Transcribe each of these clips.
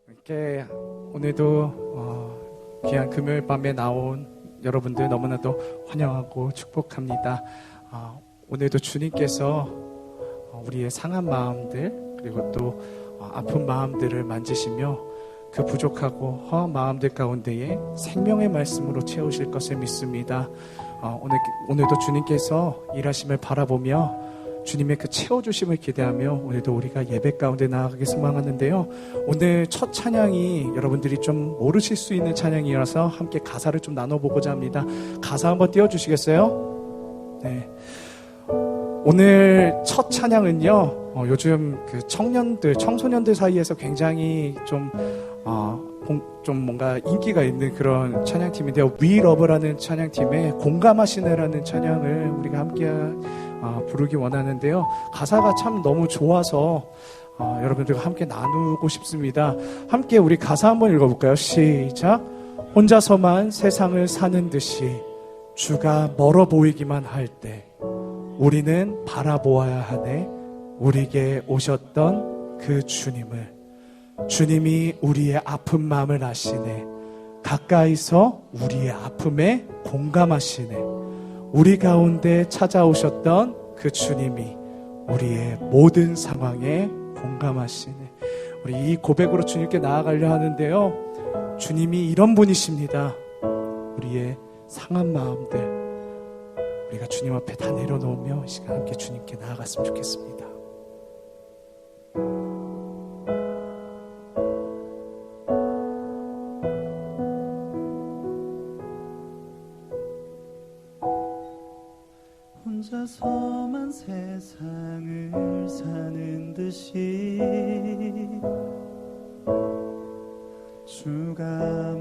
이렇게 오늘도 귀한 금요일 밤에 나온 여러분들 너무나도 환영하고 축복합니다. 오늘도 주님께서 우리의 상한 마음들 그리고 또 아픈 마음들을 만지시며 그 부족하고 허한 마음들 가운데에 생명의 말씀으로 채우실 것을 믿습니다. 오늘도 주님께서 일하심을 바라보며 주님의 그 채워주심을 기대하며 오늘도 우리가 예배 가운데 나아가기 소망하는데요. 오늘 첫 찬양이 여러분들이 좀 모르실 수 있는 찬양이라서 함께 가사를 좀 나눠보고자 합니다. 가사 한번 띄워주시겠어요? 네. 오늘 첫 찬양은요, 요즘 그 청소년들 사이에서 굉장히 좀 뭔가 인기가 있는 그런 찬양팀인데요. We Love라는 찬양팀의 공감하시네라는 찬양을 우리가 함께 부르기 원하는데요. 가사가 참 너무 좋아서 여러분들과 함께 나누고 싶습니다. 함께 우리 가사 한번 읽어볼까요? 시작. 혼자서만 세상을 사는 듯이 주가 멀어 보이기만 할 때 우리는 바라보아야 하네. 우리에게 오셨던 그 주님을. 주님이 우리의 아픈 마음을 아시네. 가까이서 우리의 아픔에 공감하시네. 우리 가운데 찾아오셨던 그 주님이 우리의 모든 상황에 공감하시네. 우리 이 고백으로 주님께 나아가려 하는데요. 주님이 이런 분이십니다. 우리의 상한 마음들 우리가 주님 앞에 다 내려놓으며 이 시간 함께 주님께 나아갔으면 좋겠습니다. 혼자서만 세상을 사는 듯이 주가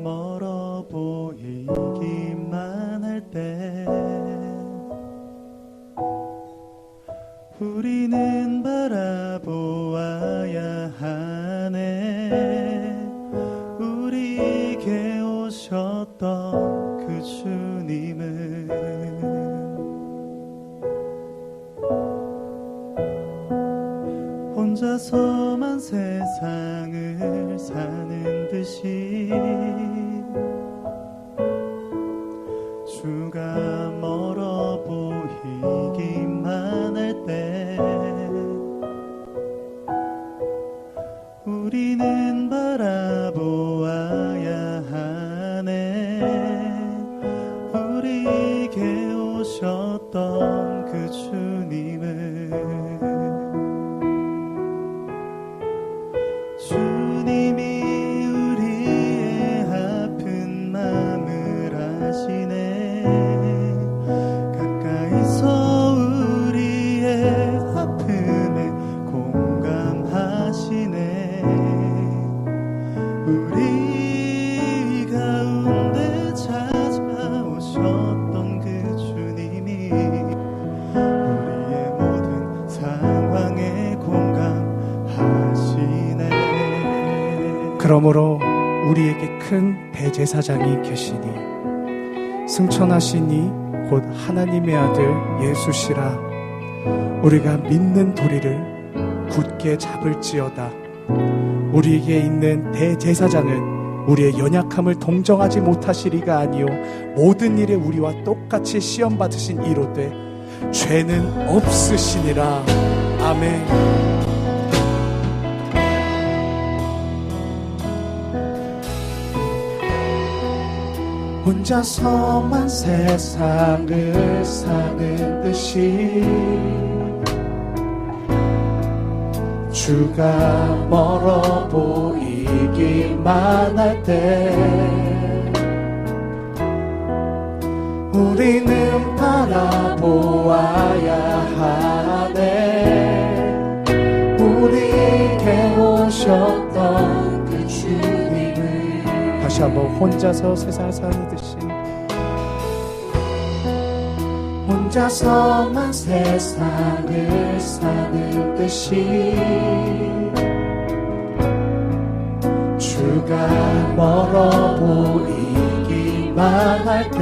멀어 보이기만 할 때 우리는 바라보아야 하네. 우리에게 오셨던 그 주님을. 혼자서만 세상을 사는 듯이 주가 멀어 보이기만 할 때 우리는 바라보아야 하네. 우리에게 오셨던 그 주님을. 주님이 우리의 아픈 마음을 아시네. 가까이서 우리의 아픔에 공감하시네. 우리 가운데 찾아오셨던 그 주님이 우리의 모든 상황에 공감하시네. 그러므로 우리에게 큰 대제사장이 계시니 승천하시니 곧 하나님의 아들 예수시라. 우리가 믿는 도리를 굳게 잡을지어다. 우리에게 있는 대제사장은 우리의 연약함을 동정하지 못하시리가 아니요 모든 일에 우리와 똑같이 시험받으신 이로되 죄는 없으시니라. 아멘. 혼자서만 세상을 사는 듯이 주가 멀어 보이기만 할 때 우리는 바라보아야 하네. 우리에게 오셨던 그 주님을. 다시 한번 혼자서 세상을 사는 듯이 혼자서만 세상을 사는 듯이 주가 멀어 보이기만 할 때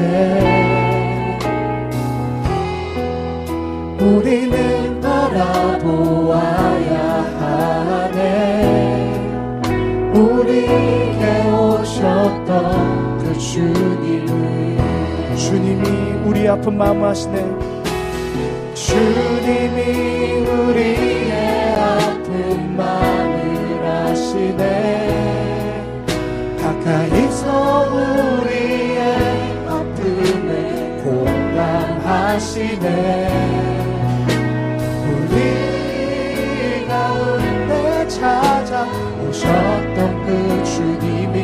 우리는 바라보아야 하네. 우리에게 오셨던 그 주님을, 주님이 우리 아픈 마음 아시네. 주님이 우리의 아픈 마음을 아시네. 가까이서 우리의 아픔에 공감하시네. 우리 가운데 찾아오셨던 그 주님이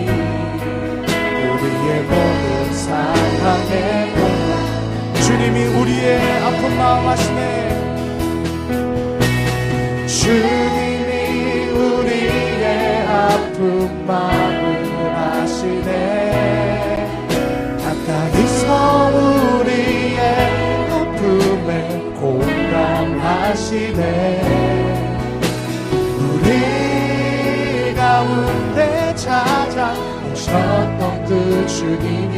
우리의 모든 상황에 공감, 주님이 우리의 아픈 마음 아시네. 주님이 우리의 아픈 마음을 아시네. 가까이서 우리의 아픔에 공감하시네. 우리 가운데 찾아오셨던 그 주님이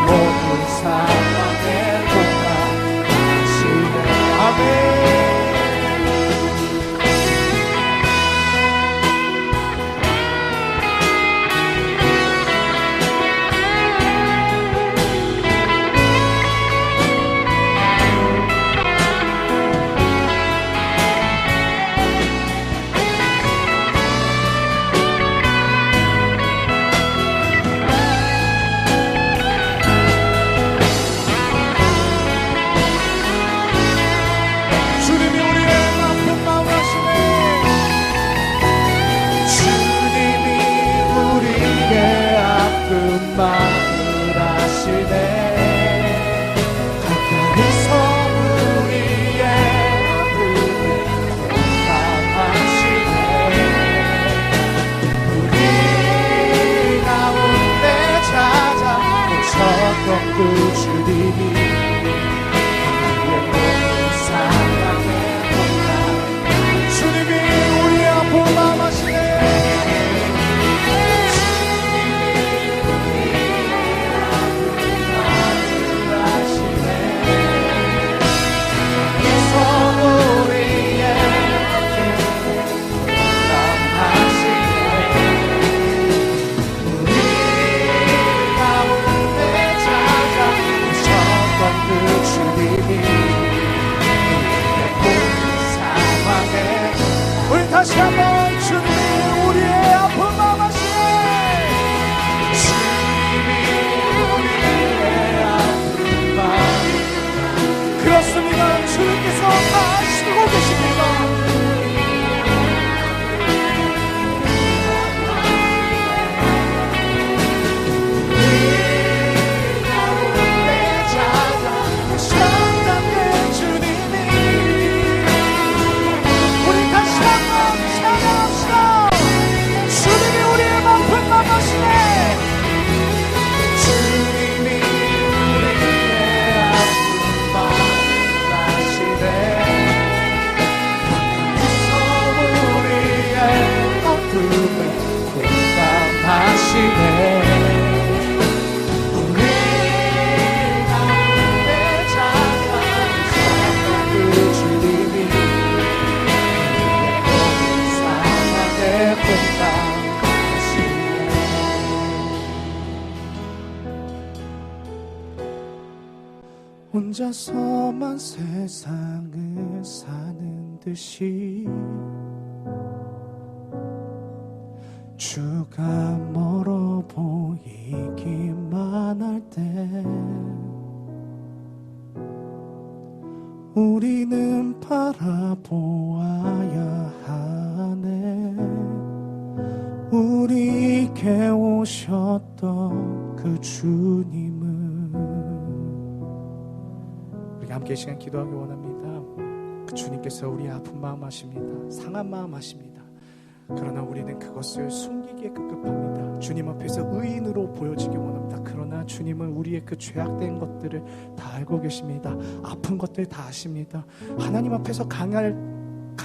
모든 상황에 공감하시네. 아멘. 마음을 아시네. 가까이서 우리의 아픔에 공감하시네. 우리 가운데 찾아오셨던 그 주님이 우리의 모든 상황에 공감, 주님이 우리의 아픔 마음 아시네. 다시 한번 주님이 우리의 아픈 마음 아시네. 주님이 우리의 아픈 마음, 그렇습니다. 주님께서 다 아시고 계십니다. 혼자서만 세상을 사는 듯이 주가 멀어 보이기만 할 때 우리는 바라보아야 하네. 우리에게 오셨던 그 주님을 함께 이 시간 기도하기 원합니다. 그 주님께서 우리의 아픈 마음 아십니다. 상한 마음 아십니다. 그러나 우리는 그것을 숨기기에 급급합니다. 주님 앞에서 의인으로 보여지기 원합니다. 그러나 주님은 우리의 그 죄악된 것들을 다 알고 계십니다. 아픈 것들 다 아십니다. 하나님 앞에서 강할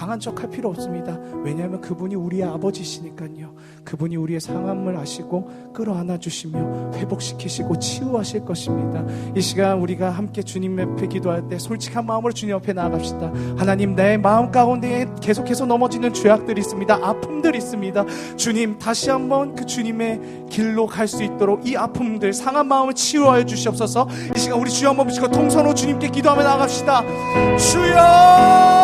강한 척 할 필요 없습니다. 왜냐하면 그분이 우리의 아버지시니까요. 그분이 우리의 상함을 아시고 끌어안아 주시며 회복시키시고 치유하실 것입니다. 이 시간 우리가 함께 주님 앞에 기도할 때 솔직한 마음으로 주님 앞에 나아갑시다. 하나님, 내 마음 가운데 계속해서 넘어지는 죄악들이 있습니다. 아픔들이 있습니다. 주님, 다시 한번 그 주님의 길로 갈 수 있도록 이 아픔들, 상한 마음을 치유하여 주시옵소서. 이 시간 우리 주여 한번 부시고 통성으로 주님께 기도하며 나아갑시다. 주여!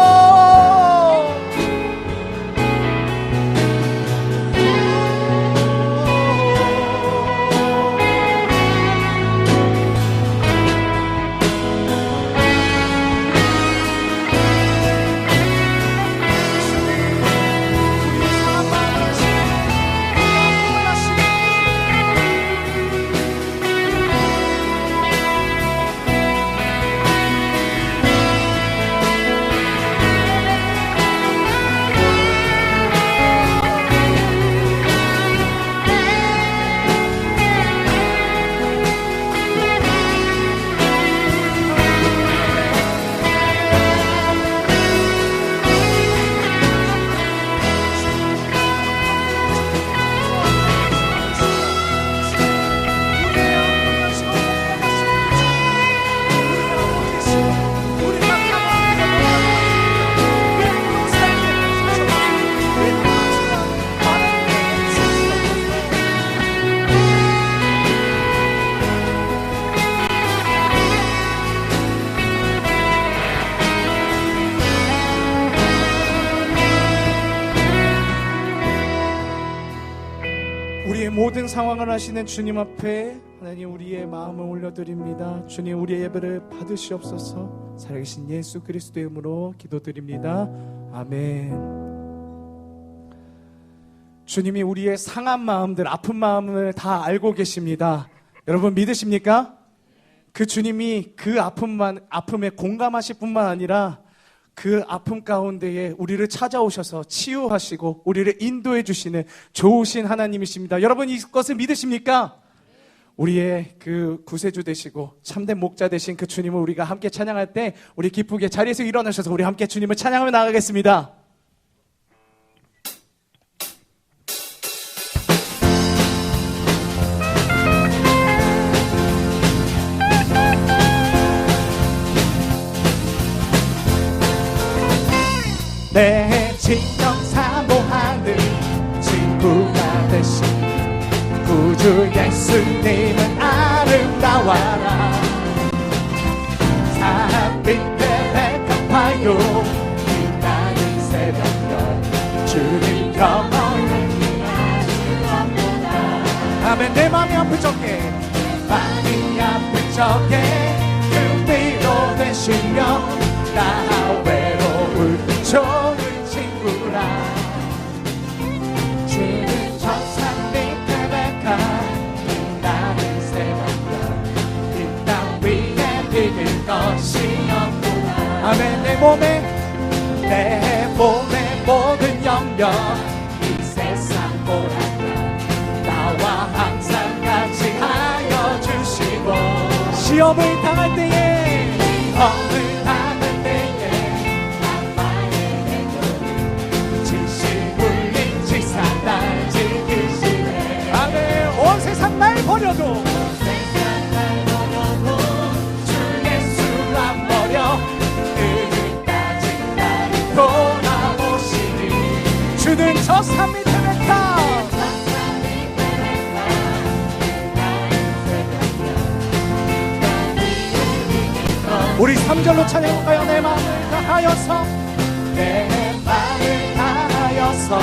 모든 상황을 하시는 주님 앞에 하나님 우리의 마음을 올려드립니다. 주님, 우리의 예배를 받으시옵소서. 살아계신 예수 그리스도의 이름으로 기도드립니다. 아멘. 주님이 우리의 상한 마음들, 아픈 마음을 다 알고 계십니다. 여러분 믿으십니까? 그 주님이 그 아픔에 공감하실 뿐만 아니라 그 아픔 가운데에 우리를 찾아오셔서 치유하시고 우리를 인도해 주시는 좋으신 하나님이십니다. 여러분 이것을 믿으십니까? 우리의 그 구세주 되시고 참된 목자 되신 그 주님을 우리가 함께 찬양할 때 우리 기쁘게 자리에서 일어나셔서 우리 함께 주님을 찬양하며 나가겠습니다. 내 진정사모하는 친구가 되신 구주 예수님은 아름다워라. 산 밑에 백합화요 빛나는 새벽별 주님 영원히 하시옵소서. 아멘. 내 맘이 아플 적에 마음이 아플 적에 그 위로 되시며 나 외로울 좋은 친구라. 주는 저산 밑에 백합 빛나는 새벽별 이 땅 위에 비길 것이 없구나. 아멘. 내 몸의 모든 염려 이 세상 보라다 나와 항상 같이 하여 주시고 시험을 당할 때에 온 세상 날 버려도 주 예수 안 버려 끝까지 나를 돌아보시니 주는 저 산 밑에 백합 우리 3절로 찬양할까요? 내 마음을 다하여서 내 마음을 다하여서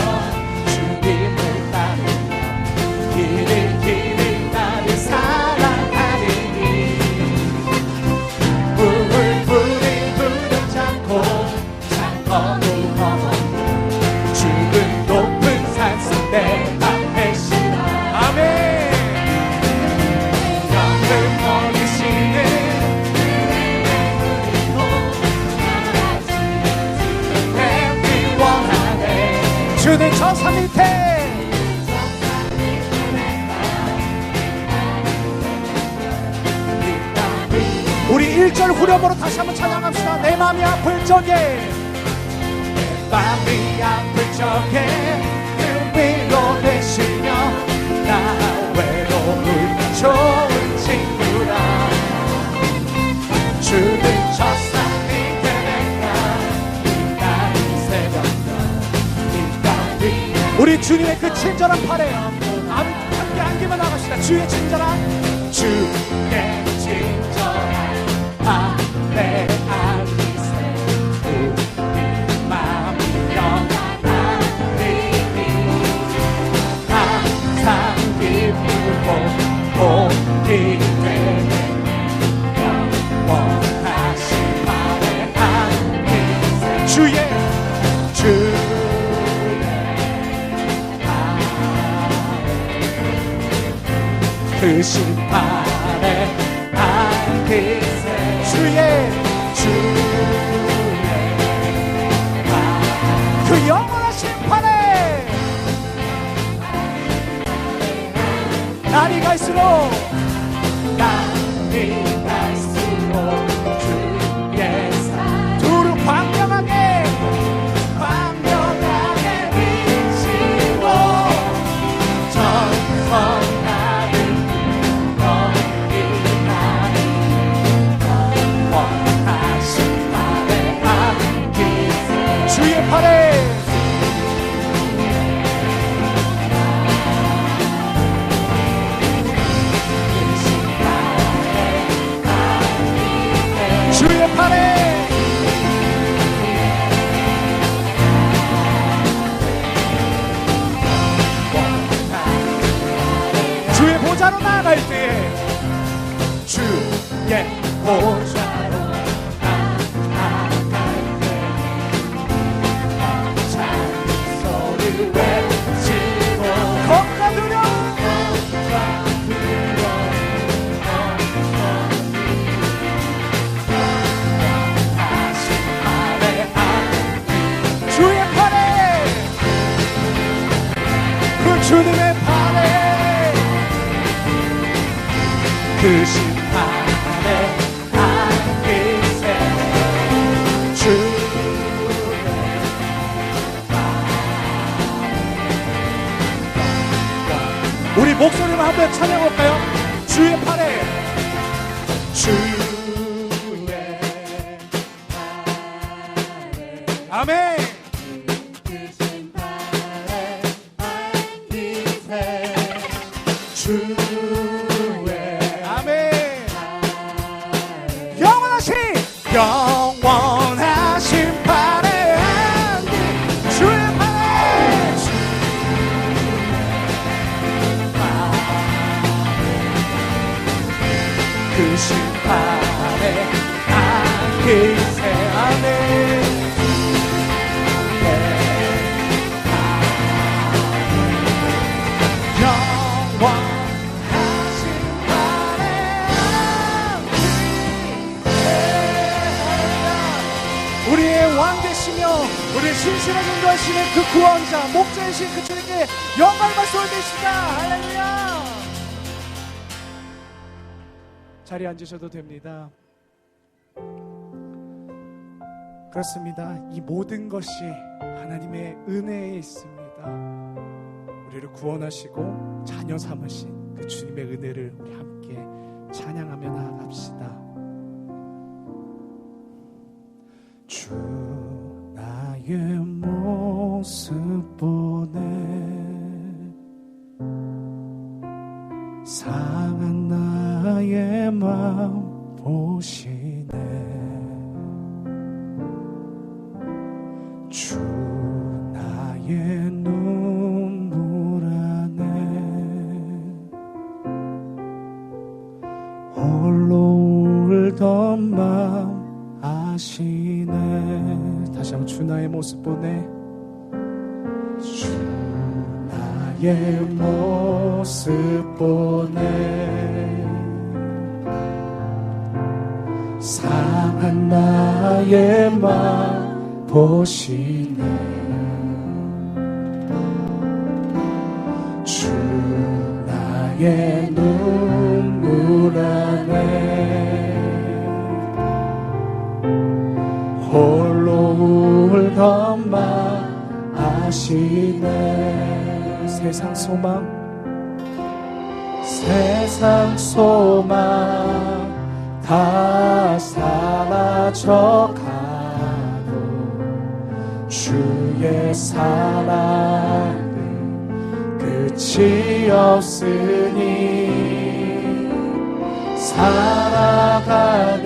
주님을 따르며 길을 나를 사랑하리니 불을 붙잡고 창거루 허물 주는 높은 산속 내 앞에 신나. 아멘. 영을 먹이시는 주는 저 산 밑에 우리 1절 후렴으로 다시 한번 찬양합시다. 내 맘이 아플 적에 내 마음이 아플 적에 그 위로 되시며 나 외로울 좋은 친구라 주는 첫산 믿으니까 이 새벽과 이 가운데 우리 주님의 그 친절한 팔에 함께 안기만 나갑시다. 주의 친절한 주의 친절한 팔에 안기세 우리 마음이 영원하리니 항상 기쁘고 복이 되네 영원하신 팔에 안기세 주의 크신 팔에 안기세 주의 그 영원하신 팔에 날이 갈수록 주의 사 두루 광명하게 비치고 전선 주의 팔에 주의 팔에 주의 보좌로 나아갈 때에 주의 보좌로 외치고 건가드려 주의 팔에 그 주님의 팔에 그 심판에 안기세 주 우리 목소리로 한번 찬양할까요? 주의 팔에 주의 팔에 아멘 크신 팔에 안기세 주의 아멘 영원하신 팔에 주의 팔에 그 심판에 안기세 아멘 영원하신 팔에 안기세 우리의 왕 되시며 우리의 신실하게 인도하시는 그 구원자 목자이신 그 주님께 영광을 말씀드리시다. 할렐루야. 자리에 앉으셔도 됩니다. 그렇습니다. 이 모든 것이 하나님의 은혜에 있습니다. 우리를 구원하시고 자녀 삼으신 그 주님의 은혜를 우리 함께 찬양하며 나아갑시다. 주 나의 모습 보네 상한 나의 마음 보시네 주 나의 눈물 안에 홀로 울던 마음 아시네 다시 한번 주 나의 모습 보네 주 나의 모습 보네 상한 나의 마음 보시네 주 나의 눈물 안에 홀로 울던 마음 것이네. 세상 소망 다 사라져가도 주의 사랑은 끝이 없으니 살아가는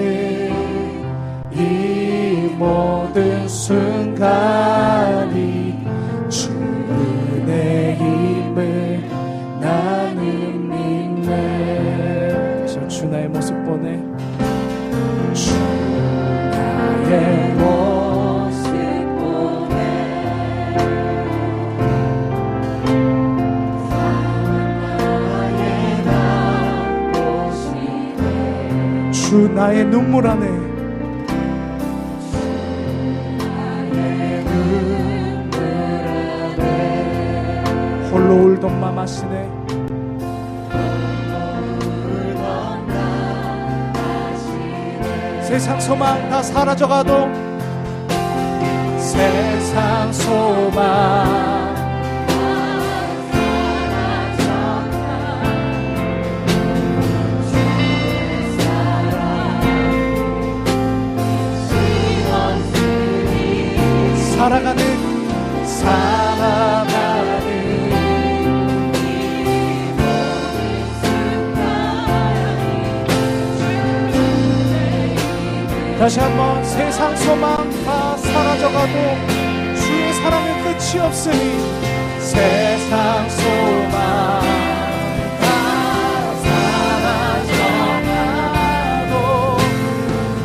이 모든 순간이 주 은혜임을 나는 믿네. 주 나의 모습 보네. 주 나의 모습 보네. 주 나의 눈물 안에 홀로 울던 맘하시네. 세상 소망 다 사라져가도 세상 소망 살아가는 다시 한번 세상 소망 다 사라져가도 주의 사랑은 끝이 없으니 세상 소망 다 사라져가도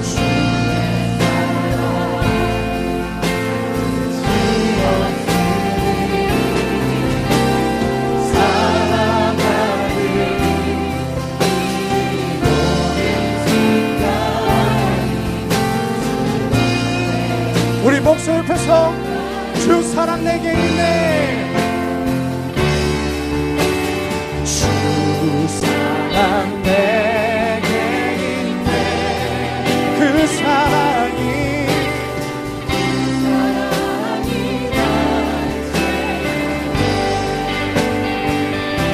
주의 사랑은 끝이 없으니 살아가는 이 모든 순간 우리 목소리 펴서 주 사랑 내게 있네. 주 사랑 내게 있네. 그 사랑이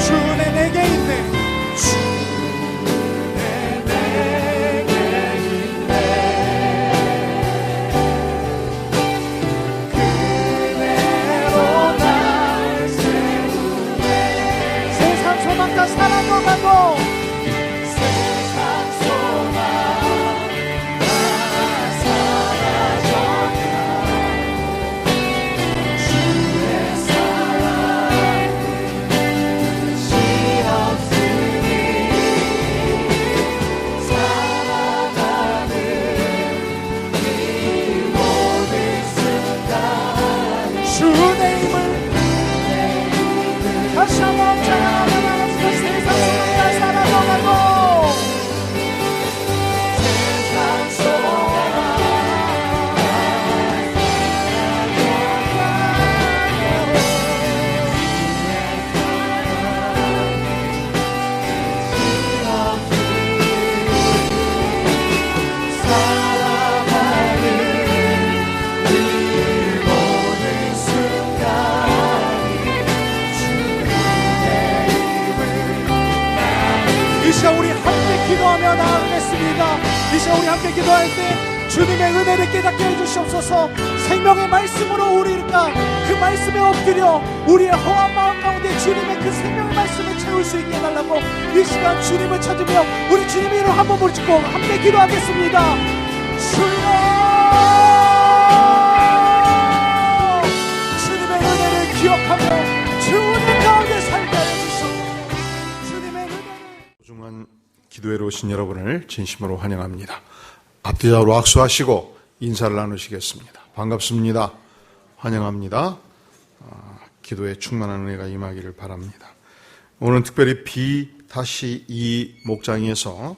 주 은혜 내게 있네. 주 은혜 내게 있네. 다 사라져가고 세상 소망 다 사라져가고 주의 사랑은 끝이 없으니 살아가는 이 모든 순간 주 내 힘을 다시 한번 찬양하며 이 시간 우리 함께 기도하며 나아가겠습니다. 이 시간 우리 함께 기도할 때 주님의 은혜를 깨닫게 해주시옵소서. 생명의 말씀으로 우리가 그 말씀에 엎드려 우리의 허한 마음 가운데 주님의 그 생명의 말씀을 채울 수 있게 해달라고 이 시간 주님을 찾으며 우리 주님의 이름 한번 부르짖고 함께 기도하겠습니다. 주여 주님의 은혜를 기억하며 주 은혜 가운데 살게 해주시옵소서. 소중한 기도회로 오신 여러분을 진심으로 환영합니다. 앞뒤 좌우로 악수하시고 인사를 나누시겠습니다. 반갑습니다. 환영합니다. 기도에 충만한 은혜가 임하기를 바랍니다. 오늘은 특별히 B-2 목장에서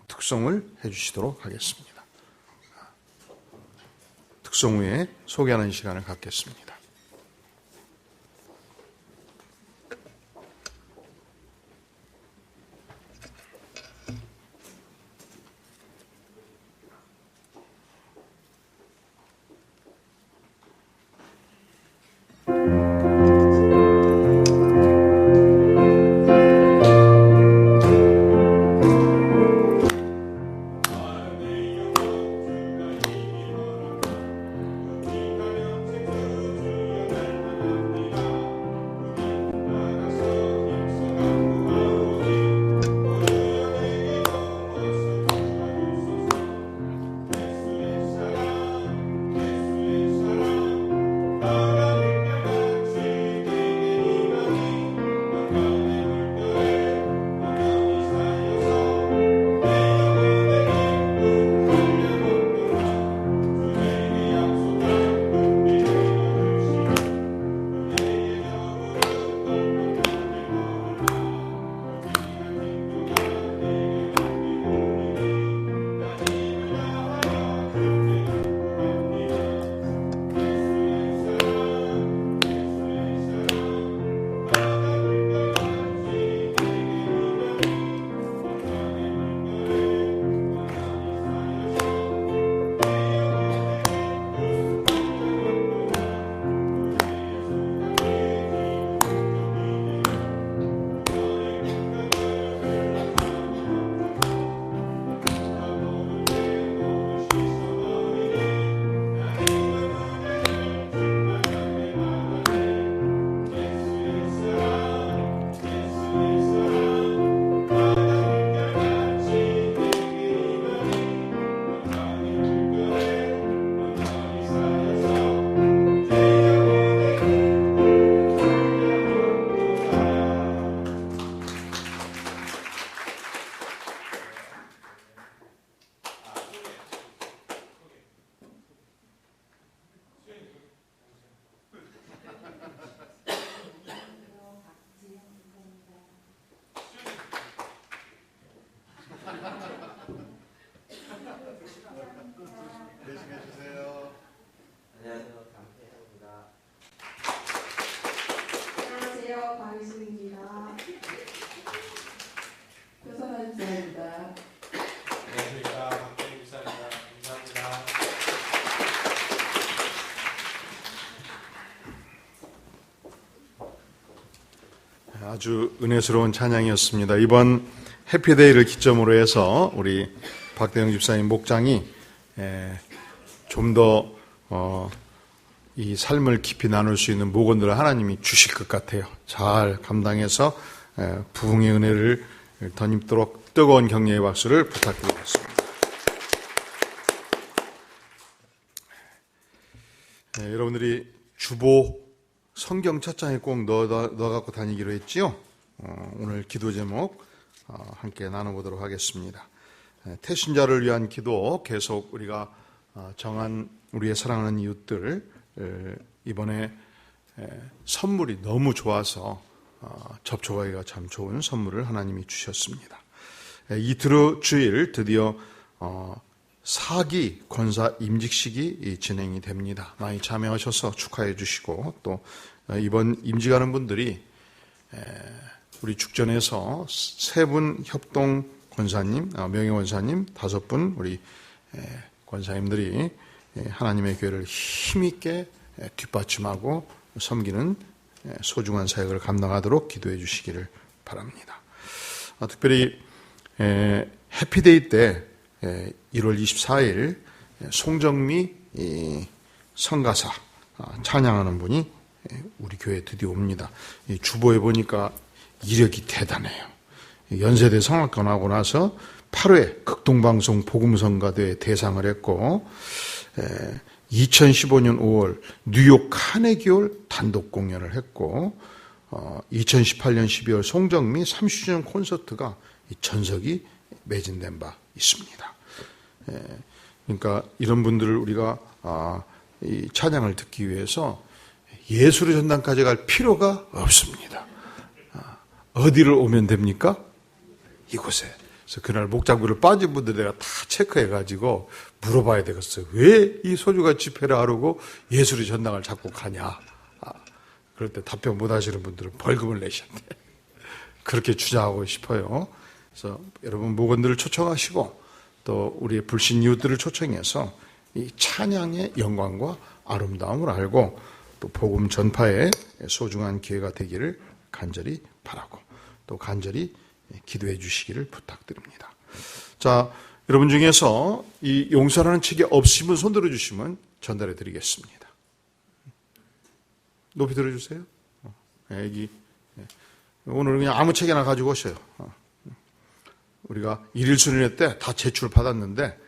특송을 해주시도록 하겠습니다. 특송 후에 소개하는 시간을 갖겠습니다. 아주 은혜스러운 찬양이었습니다. 이번 해피데이를 기점으로 해서 우리 박대영 집사님 목장이 좀 더 이 삶을 깊이 나눌 수 있는 목원들을 하나님이 주실 것 같아요. 잘 감당해서 부흥의 은혜를 덧입도록 뜨거운 격려의 박수를 부탁드리겠습니다. 여러분들이 주보 성경 첫 장에 꼭 넣어갖고 다니기로 했지요. 오늘 기도 제목 함께 나눠보도록 하겠습니다. 태신자를 위한 기도 계속 우리가 정한 우리의 사랑하는 이웃들 이번에 선물이 너무 좋아서 접촉하기가 참 좋은 선물을 하나님이 주셨습니다. 이틀 주일 드디어 4기 권사 임직식이 진행이 됩니다. 많이 참여하셔서 축하해 주시고 또 이번 임직하는 분들이 우리 축전에서 3분 협동 권사님, 명예 권사님, 5분 우리 권사님들이 하나님의 교회를 힘있게 뒷받침하고 섬기는 소중한 사역을 감당하도록 기도해 주시기를 바랍니다. 특별히 해피데이 때 1월 24일 송정미 성가사 찬양하는 분이 우리 교회에 드디어 옵니다. 주보에 보니까 이력이 대단해요. 연세대 성악관 하고 나서 8회 극동방송 복음성가대회 대상을 했고 2015년 5월 뉴욕 카네기홀 단독 공연을 했고 2018년 12월 송정미 30주년 콘서트가 전석이 매진된 바 있습니다. 그러니까 이런 분들을 우리가 이 찬양을 듣기 위해서 예술의 전당까지 갈 필요가 없습니다. 어디를 오면 됩니까? 이곳에. 그래서 그날 목장부를 빠진 분들 내가 다 체크해가지고 물어봐야 되겠어요. 왜 이 소주가 집회를 하려고 예술의 전당을 자꾸 가냐? 그럴 때 답변 못 하시는 분들은 벌금을 내셨네. 그렇게 주장하고 싶어요. 그래서 여러분 목원들을 초청하시고 또 우리의 불신 이웃들을 초청해서 이 찬양의 영광과 아름다움을 알고 또 복음 전파에 소중한 기회가 되기를 간절히 바라고 또 간절히 기도해 주시기를 부탁드립니다. 자, 여러분 중에서 이 용서라는 책이 없으신 분 손 들어주시면 전달해 드리겠습니다. 높이 들어주세요. 여기 오늘 그냥 아무 책이나 가지고 오셔요. 우리가 일일 수련회 때 다 제출 받았는데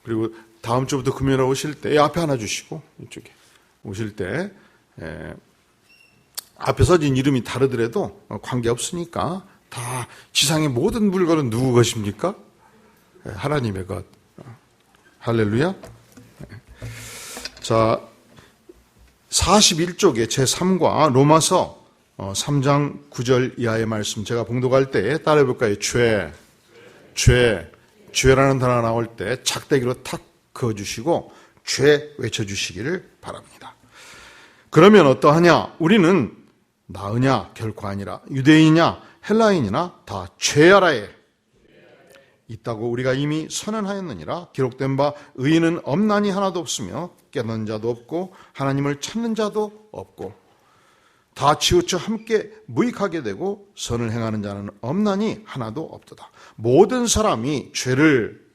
그리고 다음 주부터 금요일에 오실 때 앞에 하나 주시고 이쪽에 오실 때 앞에 써진 이름이 다르더라도 관계없으니까 다 지상의 모든 물건은 누구 것입니까? 하나님의 것. 할렐루야. 자, 41쪽의 제3과 로마서 3장 9절 이하의 말씀 제가 봉독할 때 따라해 볼까요? 죄라는 단어가 나올 때 작대기로 탁 그어주시고 죄 외쳐주시기를 바랍니다. 그러면 어떠하냐? 우리는 나으냐? 결코 아니라 유대인이냐? 헬라인이나 다 죄아라에 있다고 우리가 이미 선언하였느니라. 기록된 바 의인은 없나니 하나도 없으며 깨닫는 자도 없고 하나님을 찾는 자도 없고 다 치우쳐 함께 무익하게 되고 선을 행하는 자는 없나니 하나도 없도다. 모든 사람이 죄를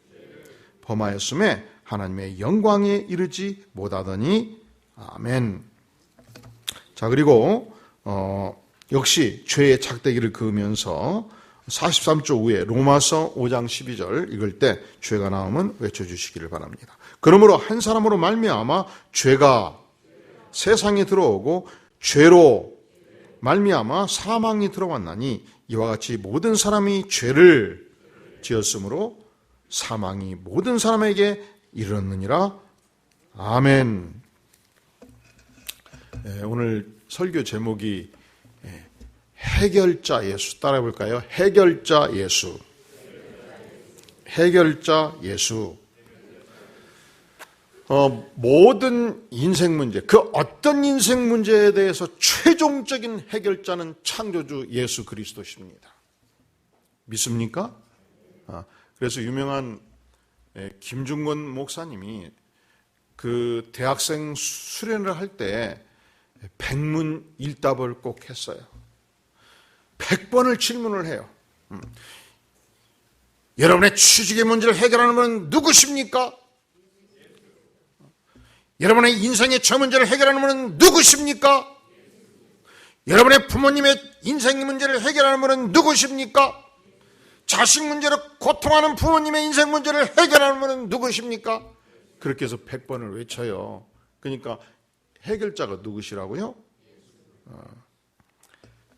범하였음에 하나님의 영광에 이르지 못하더니 아멘. 자, 그리고 역시 죄의 작대기를 그으면서 43조 위에 로마서 5장 12절 읽을 때 죄가 나오면 외쳐주시기를 바랍니다. 그러므로 한 사람으로 말미암아 죄가 세상에 들어오고 죄로 말미암아 사망이 들어왔나니 이와 같이 모든 사람이 죄를 지었으므로 사망이 모든 사람에게 이르렀느니라. 아멘. 오늘 설교 제목이 해결자 예수. 따라해 볼까요? 해결자 예수. 해결자 예수. 모든 인생 문제, 그 어떤 인생 문제에 대해서 최종적인 해결자는 창조주 예수 그리스도십니다. 믿습니까? 그래서 유명한 김중건 목사님이 그 대학생 수련을 할 때 백문일답을 꼭 했어요. 100번을 질문을 해요. 여러분의 취직의 문제를 해결하는 분은 누구십니까? 여러분의 인생의 저 문제를 해결하는 분은 누구십니까? 여러분의 부모님의 인생의 문제를 해결하는 분은 누구십니까? 자식 문제로 고통하는 부모님의 인생 문제를 해결하는 분은 누구십니까? 그렇게 해서 100번을 외쳐요. 그러니까 해결자가 누구시라고요?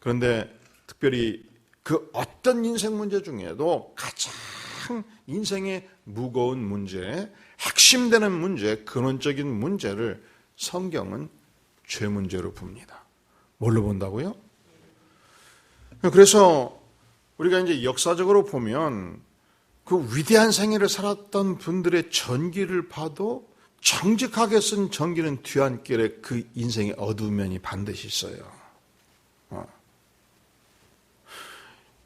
그런데 특별히 그 어떤 인생 문제 중에도 가장 인생의 무거운 문제, 핵심되는 문제, 근원적인 문제를 성경은 죄 문제로 봅니다. 뭘로 본다고요? 그래서 우리가 이제 역사적으로 보면 그 위대한 생애를 살았던 분들의 전기를 봐도 정직하게 쓴 전기는 뒤안길에 그 인생의 어두운 면이 반드시 있어요.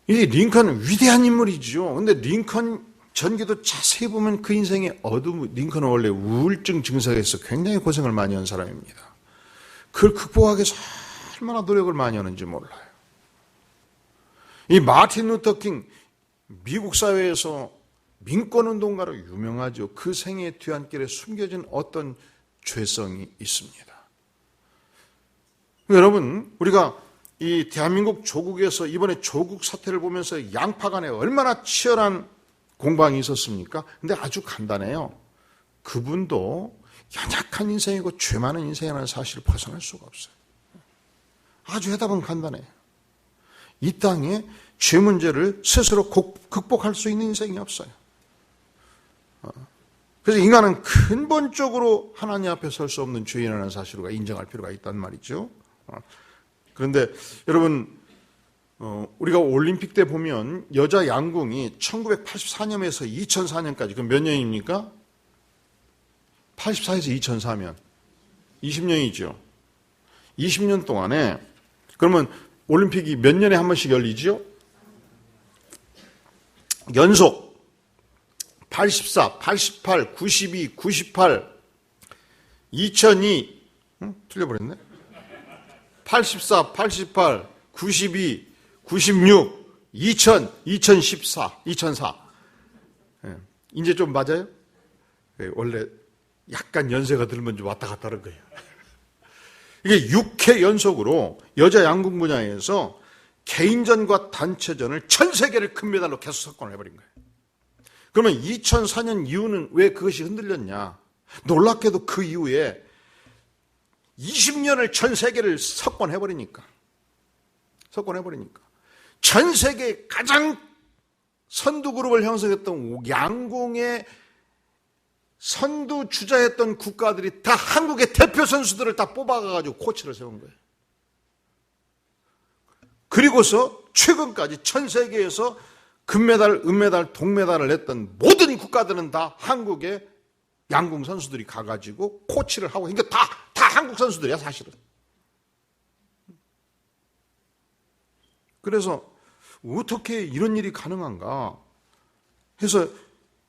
이 링컨은 위대한 인물이죠. 근데 링컨 전기도 자세히 보면 그 인생의 어두움, 링컨은 원래 우울증 증세가 있어 굉장히 고생을 많이 한 사람입니다. 그걸 극복하기 위해서 얼마나 노력을 많이 하는지 몰라요. 이 마틴 루터 킹, 미국 사회에서 민권운동가로 유명하죠. 그 생의 뒤안길에 숨겨진 어떤 죄성이 있습니다. 여러분, 우리가 이 대한민국 조국에서 이번에 조국 사태를 보면서 양파 간에 얼마나 치열한 공방이 있었습니까? 근데 아주 간단해요. 그분도 연약한 인생이고 죄 많은 인생이라는 사실을 벗어날 수가 없어요. 아주 해답은 간단해요. 이 땅에 죄 문제를 스스로 극복할 수 있는 인생이 없어요. 그래서 인간은 근본적으로 하나님 앞에 설 수 없는 죄인이라는 사실을 우리가 인정할 필요가 있단 말이죠. 그런데 여러분, 우리가 올림픽 때 보면 여자 양궁이 1984년에서 2004년까지 그 몇 년입니까? 84에서 2004년 20년이죠. 20년 동안에 그러면 올림픽이 몇 년에 한 번씩 열리죠? 연속 84, 88, 92, 98, 2002 틀려버렸네. 84, 88, 92, 96, 2000, 2014, 2004. 이제 좀 맞아요? 원래 약간 연세가 들면 좀 왔다 갔다 하는 거예요. 이게 6회 연속으로 여자 양궁 분야에서 개인전과 단체전을 전 세계를 금메달로 계속 석권을 해버린 거예요. 그러면 2004년 이후는 왜 그것이 흔들렸냐? 놀랍게도 그 이후에 20년을 전 세계를 석권해버리니까. 전 세계 가장 선두 그룹을 형성했던 양궁의 선두 주자였던 국가들이 다 한국의 대표 선수들을 다 뽑아가지고 코치를 세운 거예요. 그리고서 최근까지 전 세계에서 금메달, 은메달, 동메달을 냈던 모든 국가들은 다 한국의 양궁 선수들이 가가지고 코치를 하고, 그러니까 다 한국 선수들이야, 사실은. 그래서 어떻게 이런 일이 가능한가 해서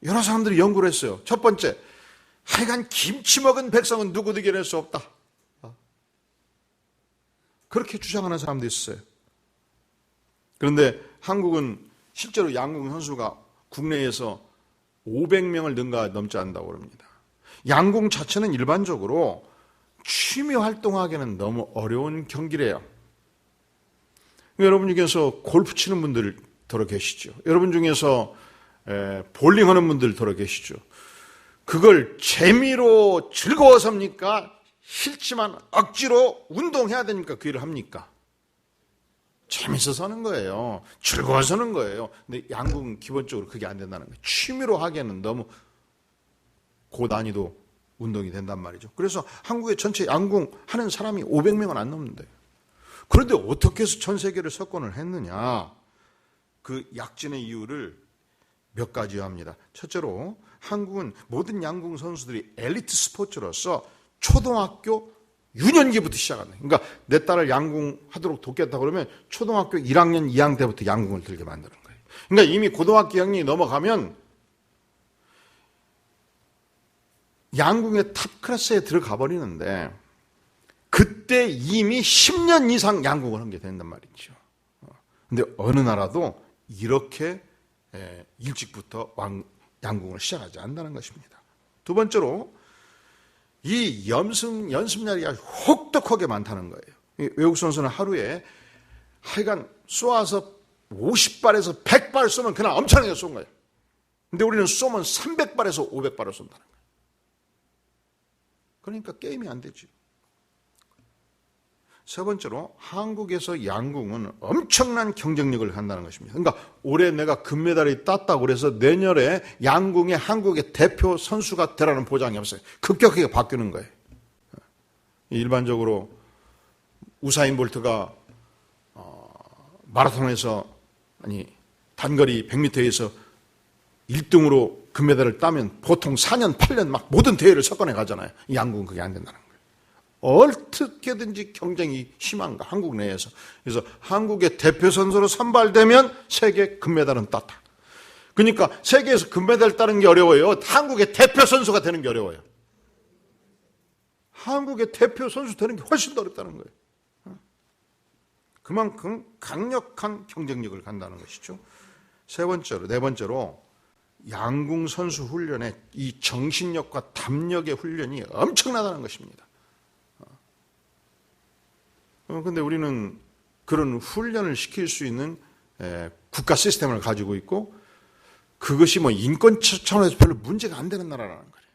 여러 사람들이 연구를 했어요. 첫 번째, 하여간 김치 먹은 백성은 누구도 이겨낼 수 없다. 그렇게 주장하는 사람도 있어요. 그런데 한국은 실제로 양궁 선수가 국내에서 500명을 넘지 않는다고 그럽니다. 양궁 자체는 일반적으로 취미 활동하기에는 너무 어려운 경기래요. 여러분 중에서 골프 치는 분들 들어 계시죠. 여러분 중에서 볼링하는 분들 들어 계시죠. 그걸 재미로 즐거워서입니까? 싫지만 억지로 운동해야 되니까 그 일을 합니까? 재밌어서 하는 거예요. 즐거워서 하는 거예요. 근데 양궁은 기본적으로 그게 안 된다는 거예요. 취미로 하기에는 너무 고난이도 운동이 된단 말이죠. 그래서 한국의 전체 양궁 하는 사람이 500명은 안 넘는데요. 그런데 어떻게 해서 전 세계를 석권을 했느냐? 그 약진의 이유를 몇 가지 합니다. 첫째로 한국은 모든 양궁 선수들이 엘리트 스포츠로서 초등학교 유년기부터 시작한다. 그러니까 내 딸을 양궁 하도록 돕겠다 그러면 초등학교 1학년, 2학년 때부터 양궁을 들게 만드는 거예요. 그러니까 이미 고등학교 학년이 넘어가면 양궁의 탑 클래스에 들어가 버리는데, 그때 이미 10년 이상 양궁을 한 게 된단 말이죠. 근데 어느 나라도 이렇게 일찍부터 양궁을 시작하지 않는다는 것입니다. 두 번째로 이 연습량이 아주 혹독하게 많다는 거예요. 외국 선수는 하루에 하여간 쏘아서 50발에서 100발 쏘면 그냥 엄청나게 쏜 거예요. 근데 우리는 쏘면 300발에서 500발을 쏜다는 거예요. 그러니까 게임이 안 되지. 세 번째로 한국에서 양궁은 엄청난 경쟁력을 한다는 것입니다. 그러니까 올해 내가 금메달이 땄다고 그래서 내년에 양궁의 한국의 대표 선수가 되라는 보장이 없어요. 급격하게 바뀌는 거예요. 일반적으로 우사인 볼트가 마라톤에서 단거리 100m에서 1등으로 금메달을 따면 보통 4년, 8년 막 모든 대회를 석권해 가잖아요. 양궁은 그게 안 된다는 거예요. 어떻게든지 경쟁이 심한가, 한국 내에서. 그래서 한국의 대표 선수로 선발되면 세계 금메달은 땄다. 그러니까 세계에서 금메달 따는 게 어려워요. 한국의 대표 선수가 되는 게 어려워요. 한국의 대표 선수 되는 게 훨씬 더 어렵다는 거예요. 그만큼 강력한 경쟁력을 간다는 것이죠. 네 번째로 양궁 선수 훈련의 이 정신력과 담력의 훈련이 엄청나다는 것입니다. 그런데 우리는 그런 훈련을 시킬 수 있는 국가 시스템을 가지고 있고 그것이 인권 차원에서 별로 문제가 안 되는 나라라는 거예요.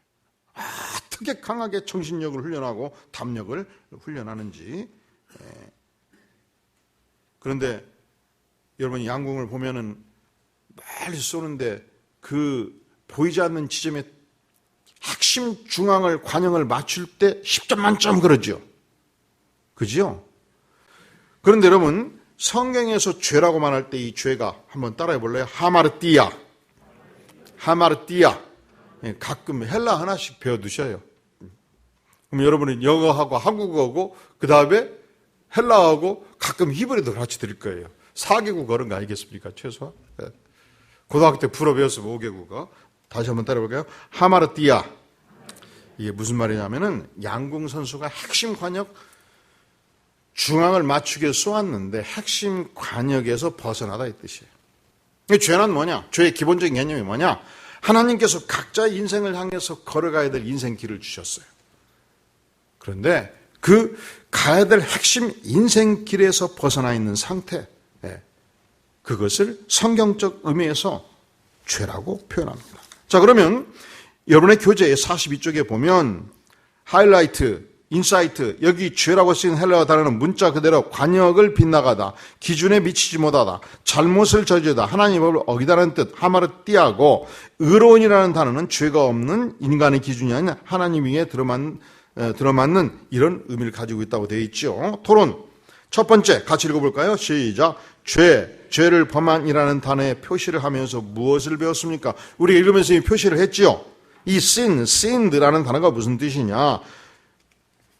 어떻게 강하게 정신력을 훈련하고 담력을 훈련하는지. 그런데 여러분 양궁을 보면은 멀리 쏘는데 그 보이지 않는 지점에 핵심 중앙을 관형을 맞출 때 10점 만점 그러죠. 그죠? 그런데 여러분 성경에서 죄라고 말할 때 이 죄가 한번 따라해 볼래요? 하마르띠아. 가끔 헬라 하나씩 배워두셔요. 그럼 여러분은 영어하고 한국어하고 그 다음에 헬라하고 가끔 히브리도 같이 드릴 거예요. 4개국 어른 거 아니겠습니까? 최소한. 고등학교 때 풀어 배웠으면 5개국어. 다시 한번 따라해볼까요? 하마르띠아. 이게 무슨 말이냐면은 양궁 선수가 핵심 관역 중앙을 맞추게 쏘았는데 핵심 관역에서 벗어나다 이 뜻이에요. 죄는 뭐냐? 죄의 기본적인 개념이 뭐냐? 하나님께서 각자의 인생을 향해서 걸어가야 될 인생 길을 주셨어요. 그런데 그 가야 될 핵심 인생 길에서 벗어나 있는 상태, 그것을 성경적 의미에서 죄라고 표현합니다. 자, 그러면 여러분의 교재의 42쪽에 보면 하이라이트, 인사이트, 여기 죄라고 쓰인 헬라어 단어는 문자 그대로 관역을 빗나가다, 기준에 미치지 못하다, 잘못을 저지르다, 하나님의 법을 어기다라는 뜻, 하마르띠아고, 의로운이라는 단어는 죄가 없는 인간의 기준이 아닌 하나님 위에 들어맞는 이런 의미를 가지고 있다고 되어 있죠. 토론. 첫 번째, 같이 읽어볼까요? 시작. 죄를 범한이라는 단어의 표시를 하면서 무엇을 배웠습니까? 우리가 읽으면서 이 표시를 했지요. 이 sinned라는 단어가 무슨 뜻이냐?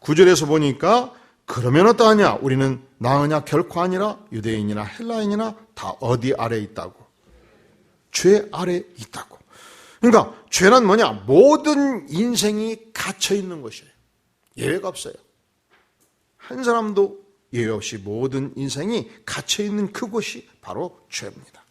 9절에서 보니까 그러면 어떠하냐? 우리는 나으냐? 결코 아니라 유대인이나 헬라인이나 다 어디 아래에 있다고? 죄 아래에 있다고. 그러니까 죄는 뭐냐? 모든 인생이 갇혀 있는 것이에요. 예외가 없어요. 한 사람도 예외 없이 모든 인생이 갇혀 있는 그곳이 바로 죄입니다.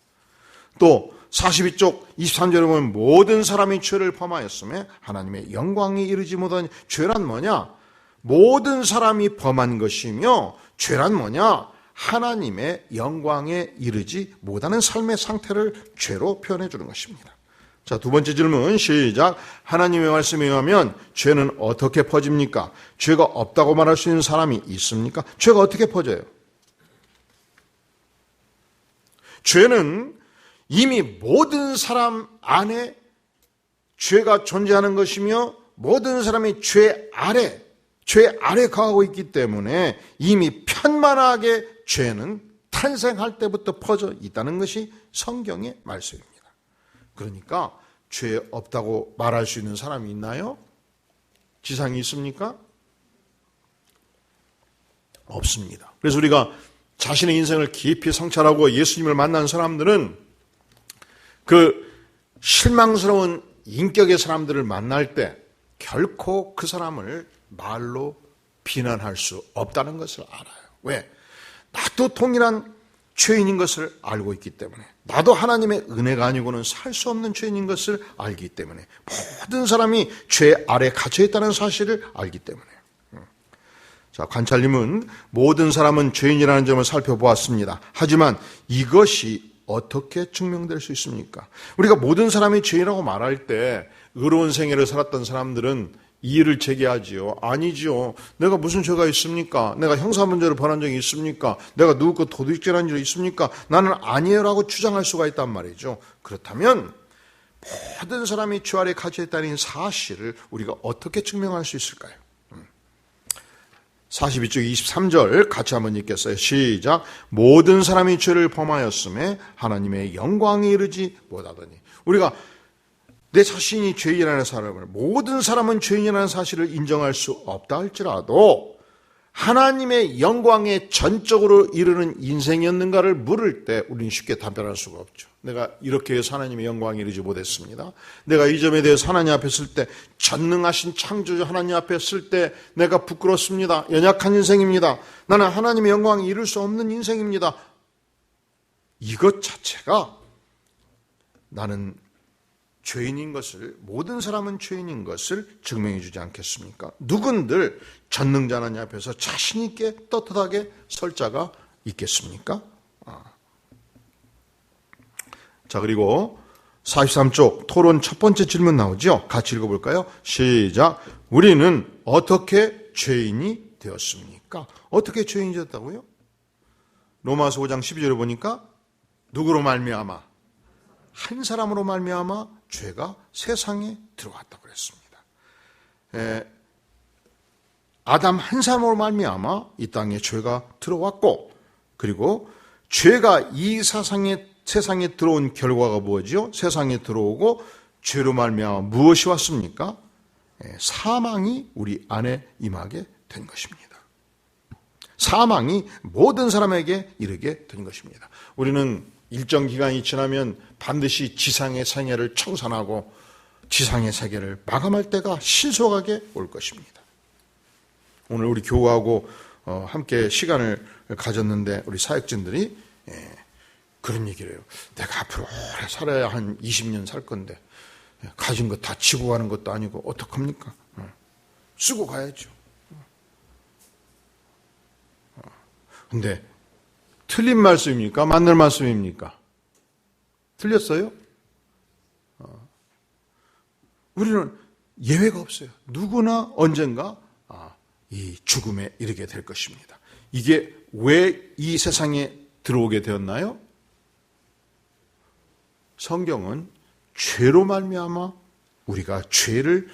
또 42쪽 23절에 보면 모든 사람이 죄를 범하였으며 하나님의 영광에 이르지 못하니, 죄란 뭐냐? 모든 사람이 범한 것이며, 죄란 뭐냐? 하나님의 영광에 이르지 못하는 삶의 상태를 죄로 표현해 주는 것입니다. 자, 두 번째 질문 시작. 하나님의 말씀에 의하면 죄는 어떻게 퍼집니까? 죄가 없다고 말할 수 있는 사람이 있습니까? 죄가 어떻게 퍼져요? 죄는 이미 모든 사람 안에 죄가 존재하는 것이며 모든 사람이 죄 아래 거하고 있기 때문에 이미 편만하게 죄는 탄생할 때부터 퍼져 있다는 것이 성경의 말씀입니다. 그러니까 죄 없다고 말할 수 있는 사람이 있나요? 지상에 있습니까? 없습니다. 그래서 우리가 자신의 인생을 깊이 성찰하고 예수님을 만난 사람들은 그 실망스러운 인격의 사람들을 만날 때 결코 그 사람을 말로 비난할 수 없다는 것을 알아요. 왜? 나도 동일한 죄인인 것을 알고 있기 때문에, 나도 하나님의 은혜가 아니고는 살 수 없는 죄인인 것을 알기 때문에, 모든 사람이 죄 아래 갇혀 있다는 사실을 알기 때문에. 자, 관찰님은 모든 사람은 죄인이라는 점을 살펴보았습니다. 하지만 이것이 어떻게 증명될 수 있습니까? 우리가 모든 사람이 죄인이라고 말할 때 의로운 생애를 살았던 사람들은 이의를 제기하지요. 아니지요. 내가 무슨 죄가 있습니까? 내가 형사문제를 벌한 적이 있습니까? 내가 누구 거 도둑질한 적이 있습니까? 나는 아니에요라고 주장할 수가 있단 말이죠. 그렇다면 모든 사람이 죄 아래 갇혀 있다는 사실을 우리가 어떻게 증명할 수 있을까요? 42쪽 23절 같이 한번 읽겠어요. 시작. 모든 사람이 죄를 범하였음에 하나님의 영광에 이르지 못하더니. 우리가 내 자신이 죄인이라는 사람을, 모든 사람은 죄인이라는 사실을 인정할 수 없다 할지라도 하나님의 영광에 전적으로 이르는 인생이었는가를 물을 때 우리는 쉽게 답변할 수가 없죠. 내가 이렇게 해서 하나님의 영광에 이르지 못했습니다. 내가 이 점에 대해서 하나님 앞에 설 때, 전능하신 창조주 하나님 앞에 설 때 내가 부끄럽습니다. 연약한 인생입니다. 나는 하나님의 영광에 이룰 수 없는 인생입니다. 이것 자체가 나는 죄인인 것을, 모든 사람은 죄인인 것을 증명해 주지 않겠습니까? 누군들 전능자 하나님 앞에서 자신 있게 떳떳하게 설 자가 있겠습니까? 자, 그리고 43쪽 토론 첫 번째 질문 나오죠? 같이 읽어볼까요? 시작. 우리는 어떻게 죄인이 되었습니까? 어떻게 죄인이 되었다고요? 로마서 5장 12절에 보니까 누구로 말미암아? 한 사람으로 말미암아 죄가 세상에 들어왔다고 그랬습니다. 아담 한 사람으로 말미암아 이 땅에 죄가 들어왔고, 그리고 죄가 이 세상에 들어온 결과가 뭐죠? 세상에 들어오고 죄로 말미암아 무엇이 왔습니까? 사망이 우리 안에 임하게 된 것입니다. 사망이 모든 사람에게 이르게 된 것입니다. 우리는 일정 기간이 지나면 반드시 지상의 생애를 청산하고 지상의 세계를 마감할 때가 신속하게 올 것입니다. 오늘 우리 교우하고 함께 시간을 가졌는데 우리 사역진들이 그런 얘기를 해요. 내가 앞으로 오래 살아야 한 20년 살 건데 가진 거 다 지고 가는 것도 아니고 어떡합니까? 쓰고 가야죠. 근데 틀린 말씀입니까? 맞는 말씀입니까? 틀렸어요? 우리는 예외가 없어요. 누구나 언젠가 이 죽음에 이르게 될 것입니다. 이게 왜 이 세상에 들어오게 되었나요? 성경은 죄로 말미암아 우리가 죄를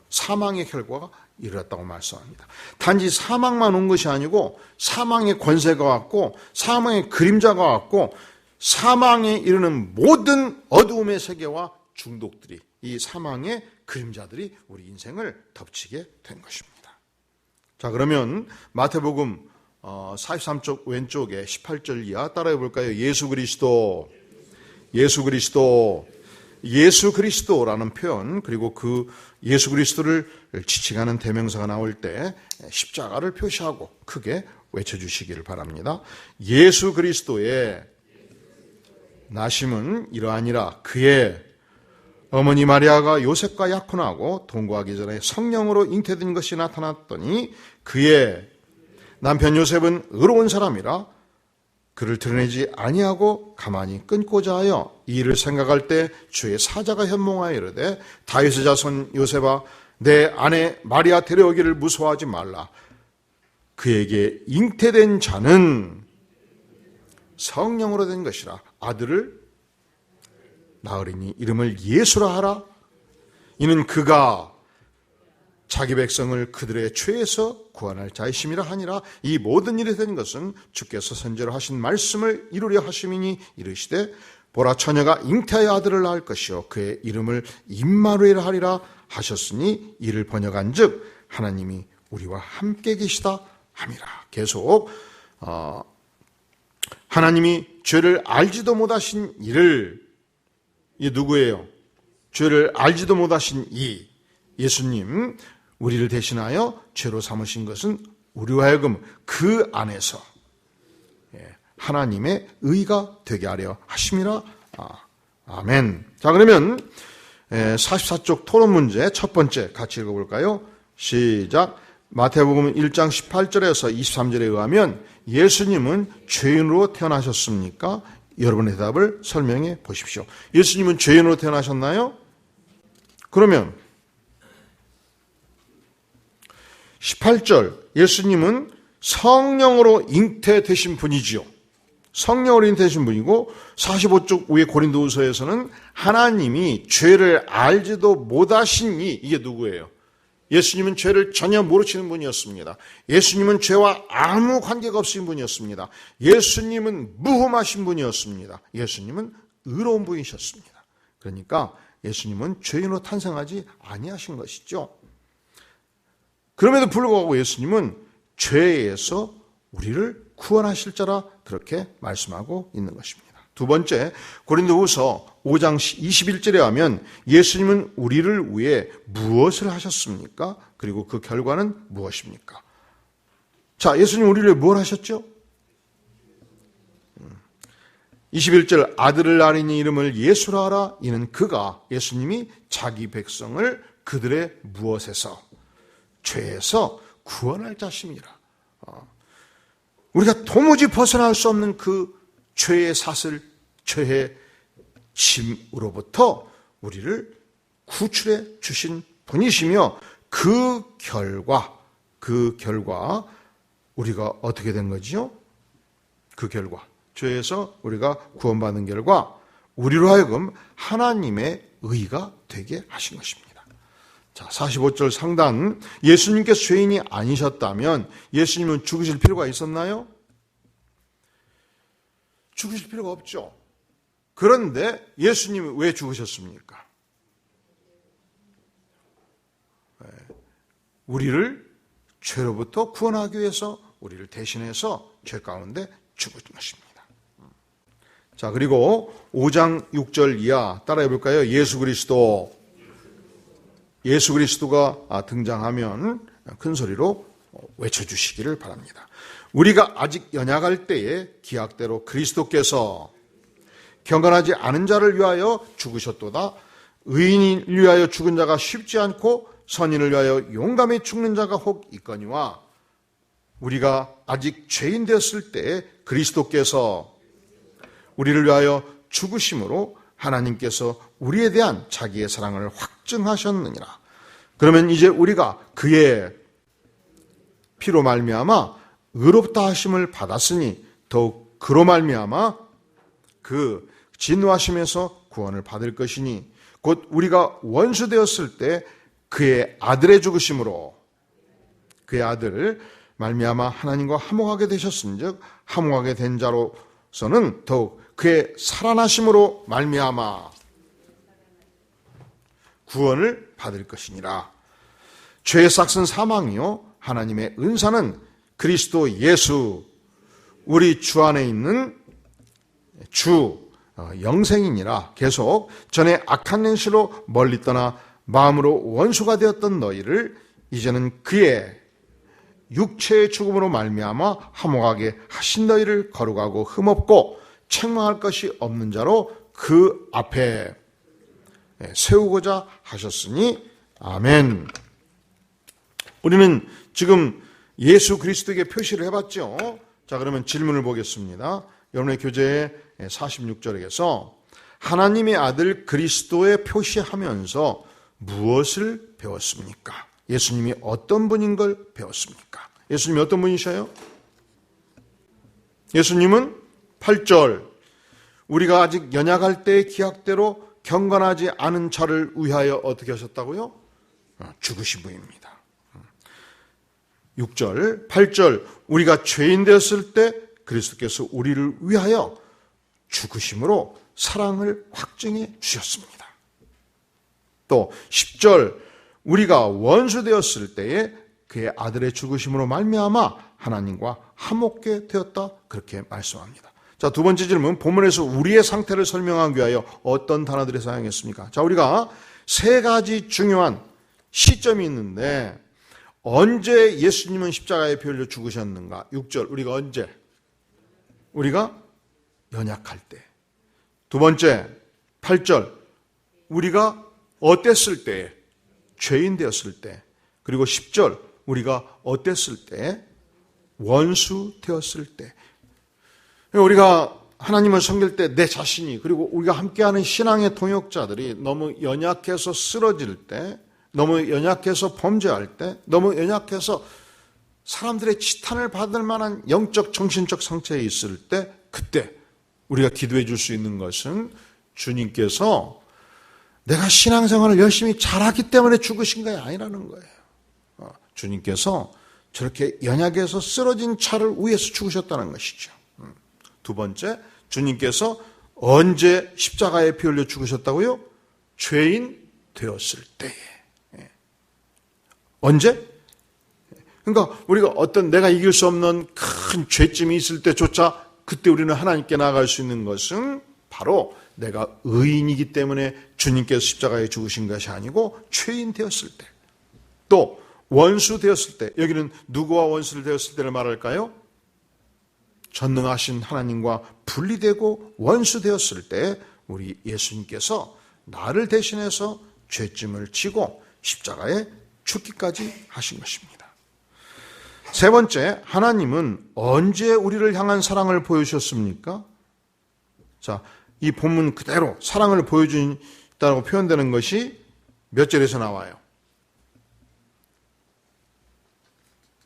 사망의 결과가 이르렀다고 말씀합니다. 단지 사망만 온 것이 아니고 사망의 권세가 왔고 사망의 그림자가 왔고 사망에 이르는 모든 어두움의 세계와 중독들이, 이 사망의 그림자들이 우리 인생을 덮치게 된 것입니다. 자, 그러면 마태복음 43쪽 왼쪽에 18절 이하 따라해 볼까요? 예수 그리스도라는 표현, 그리고 그 예수 그리스도를 지칭하는 대명사가 나올 때 십자가를 표시하고 크게 외쳐주시기를 바랍니다. 예수 그리스도의 나심은 이러하니라. 그의 어머니 마리아가 요셉과 약혼하고 동거하기 전에 성령으로 잉태된 것이 나타났더니 그의 남편 요셉은 의로운 사람이라 그를 드러내지 아니하고 가만히 끊고자 하여 이 일을 생각할 때 주의 사자가 현몽하여 이르되 다윗의 자손 요셉아 내 아내 마리아 데려오기를 무서워하지 말라. 그에게 잉태된 자는 성령으로 된 것이라. 아들을 낳으리니 이름을 예수라 하라. 이는 그가 자기 백성을 그들의 죄에서 구원할 자이심이라 하니라. 이 모든 일이 된 것은 주께서 선지로 하신 말씀을 이루려 하심이니 이르시되 보라 처녀가 잉태하여 아들을 낳을 것이요 그의 이름을 임마누엘 하리라 하셨으니 이를 번역한즉 하나님이 우리와 함께 계시다 함이라. 계속 하나님이 죄를 알지도 못하신 이를, 이 누구예요? 죄를 알지도 못하신 이 예수님, 우리를 대신하여 죄로 삼으신 것은 우리로 하여금 그 안에서 하나님의 의가 되게 하려 하심이라. 아멘. 자, 그러면 44쪽 토론 문제 첫 번째 같이 읽어볼까요? 시작. 마태복음 1장 18절에서 23절에 의하면 예수님은 죄인으로 태어나셨습니까? 여러분의 대답을 설명해 보십시오. 예수님은 죄인으로 태어나셨나요? 그러면 18절 예수님은 성령으로 잉태되신 분이지요. 성령으로 잉태되신 분이고 45쪽 위에 고린도후서에서는 하나님이 죄를 알지도 못하시니 이게 누구예요? 예수님은 죄를 전혀 모르시는 분이었습니다. 예수님은 죄와 아무 관계가 없으신 분이었습니다. 예수님은 무흠하신 분이었습니다. 예수님은 의로운 분이셨습니다. 그러니까 예수님은 죄인으로 탄생하지 아니하신 것이죠. 그럼에도 불구하고 예수님은 죄에서 우리를 구원하실 자라 그렇게 말씀하고 있는 것입니다. 두 번째, 고린도후서 5장 21절에 하면 예수님은 우리를 위해 무엇을 하셨습니까? 그리고 그 결과는 무엇입니까? 자, 예수님 우리를 위해 뭘 하셨죠? 21절 아들을 낳으니 이름을 예수라 하라. 이는 그가 예수님이 자기 백성을 그들의 무엇에서? 죄에서 구원할 자심이라. 우리가 도무지 벗어날 수 없는 그 죄의 사슬, 죄의 짐으로부터 우리를 구출해 주신 분이시며 그 결과 우리가 어떻게 된 거지요? 그 결과 죄에서 우리가 구원받은 결과 우리로 하여금 하나님의 의가 되게 하신 것입니다. 자, 45절 상단 예수님께서 죄인이 아니셨다면 예수님은 죽으실 필요가 있었나요? 죽으실 필요가 없죠. 그런데 예수님은 왜 죽으셨습니까? 우리를 죄로부터 구원하기 위해서 우리를 대신해서 죄 가운데 죽은 것입니다. 자, 그리고 5장 6절 이하 따라해 볼까요? 예수 그리스도가 등장하면 큰 소리로 외쳐주시기를 바랍니다. 우리가 아직 연약할 때에 기약대로 그리스도께서 경건하지 않은 자를 위하여 죽으셨도다. 의인을 위하여 죽은 자가 쉽지 않고 선인을 위하여 용감히 죽는 자가 혹 있거니와 우리가 아직 죄인 되었을 때에 그리스도께서 우리를 위하여 죽으심으로 하나님께서 우리에 대한 자기의 사랑을 확증하셨느니라. 그러면 이제 우리가 그의 피로 말미암아 의롭다 하심을 받았으니 더욱 그로 말미암아 그 진노하심에서 구원을 받을 것이니 곧 우리가 원수 되었을 때 그의 아들의 죽으심으로 그의 아들을 말미암아 하나님과 화목하게 되셨은즉 화목하게 된 자로서는 더욱 그의 살아나심으로 말미암아 구원을 받을 것이니라. 죄의 삭은 사망이요 하나님의 은사는 그리스도 예수 우리 주 안에 있는 주 영생이니라. 계속 전에 악한 행실로 멀리 떠나 마음으로 원수가 되었던 너희를 이제는 그의 육체의 죽음으로 말미암아 화목하게 하신 너희를 거룩하고 흠없고 책망할 것이 없는 자로 그 앞에 세우고자 하셨으니 아멘. 우리는 지금 예수 그리스도에게 표시를 해봤죠. 자, 그러면 질문을 보겠습니다. 여러분의 교재에 46절에서 하나님의 아들 그리스도에 표시하면서 무엇을 배웠습니까? 예수님이 어떤 분인 걸 배웠습니까? 예수님이 어떤 분이셔요? 예수님은 8절 우리가 아직 연약할 때의 기약대로 경건하지 않은 자를 위하여 어떻게 하셨다고요? 죽으신 분입니다. 6절, 8절 우리가 죄인 되었을 때 그리스도께서 우리를 위하여 죽으심으로 사랑을 확증해 주셨습니다. 또 10절 우리가 원수 되었을 때에 그의 아들의 죽으심으로 말미암아 하나님과 화목게 되었다 그렇게 말씀합니다. 자, 두 번째 질문, 본문에서 우리의 상태를 설명하기 위하여 어떤 단어들을 사용했습니까? 자, 우리가 세 가지 중요한 시점이 있는데 언제 예수님은 십자가에 피 흘려 죽으셨는가? 6절, 우리가 언제? 우리가 연약할 때. 두 번째, 8절, 우리가 어땠을 때? 죄인 되었을 때. 그리고 10절, 우리가 어땠을 때? 원수 되었을 때. 우리가 하나님을 섬길 때 내 자신이, 그리고 우리가 함께하는 신앙의 동역자들이 너무 연약해서 쓰러질 때, 너무 연약해서 범죄할 때, 너무 연약해서 사람들의 치탄을 받을 만한 영적, 정신적 상태에 있을 때, 그때 우리가 기도해 줄 수 있는 것은 주님께서 내가 신앙생활을 열심히 잘하기 때문에 죽으신 게 아니라는 거예요. 주님께서 저렇게 연약해서 쓰러진 차를 위해서 죽으셨다는 것이죠. 두 번째, 주님께서 언제 십자가에 피 흘려 죽으셨다고요? 죄인 되었을 때에. 언제? 그러니까 우리가 어떤 내가 이길 수 없는 큰 죄점이 있을 때조차 그때 우리는 하나님께 나아갈 수 있는 것은 바로 내가 의인이기 때문에 주님께서 십자가에 죽으신 것이 아니고 죄인 되었을 때, 또 원수 되었을 때, 여기는 누구와 원수를 되었을 때를 말할까요? 전능하신 하나님과 분리되고 원수 되었을 때 우리 예수님께서 나를 대신해서 죄짐을 지고 십자가에 죽기까지 하신 것입니다. 세 번째, 하나님은 언제 우리를 향한 사랑을 보여주셨습니까? 자, 이 본문 그대로 사랑을 보여준다고 표현되는 것이 몇 절에서 나와요?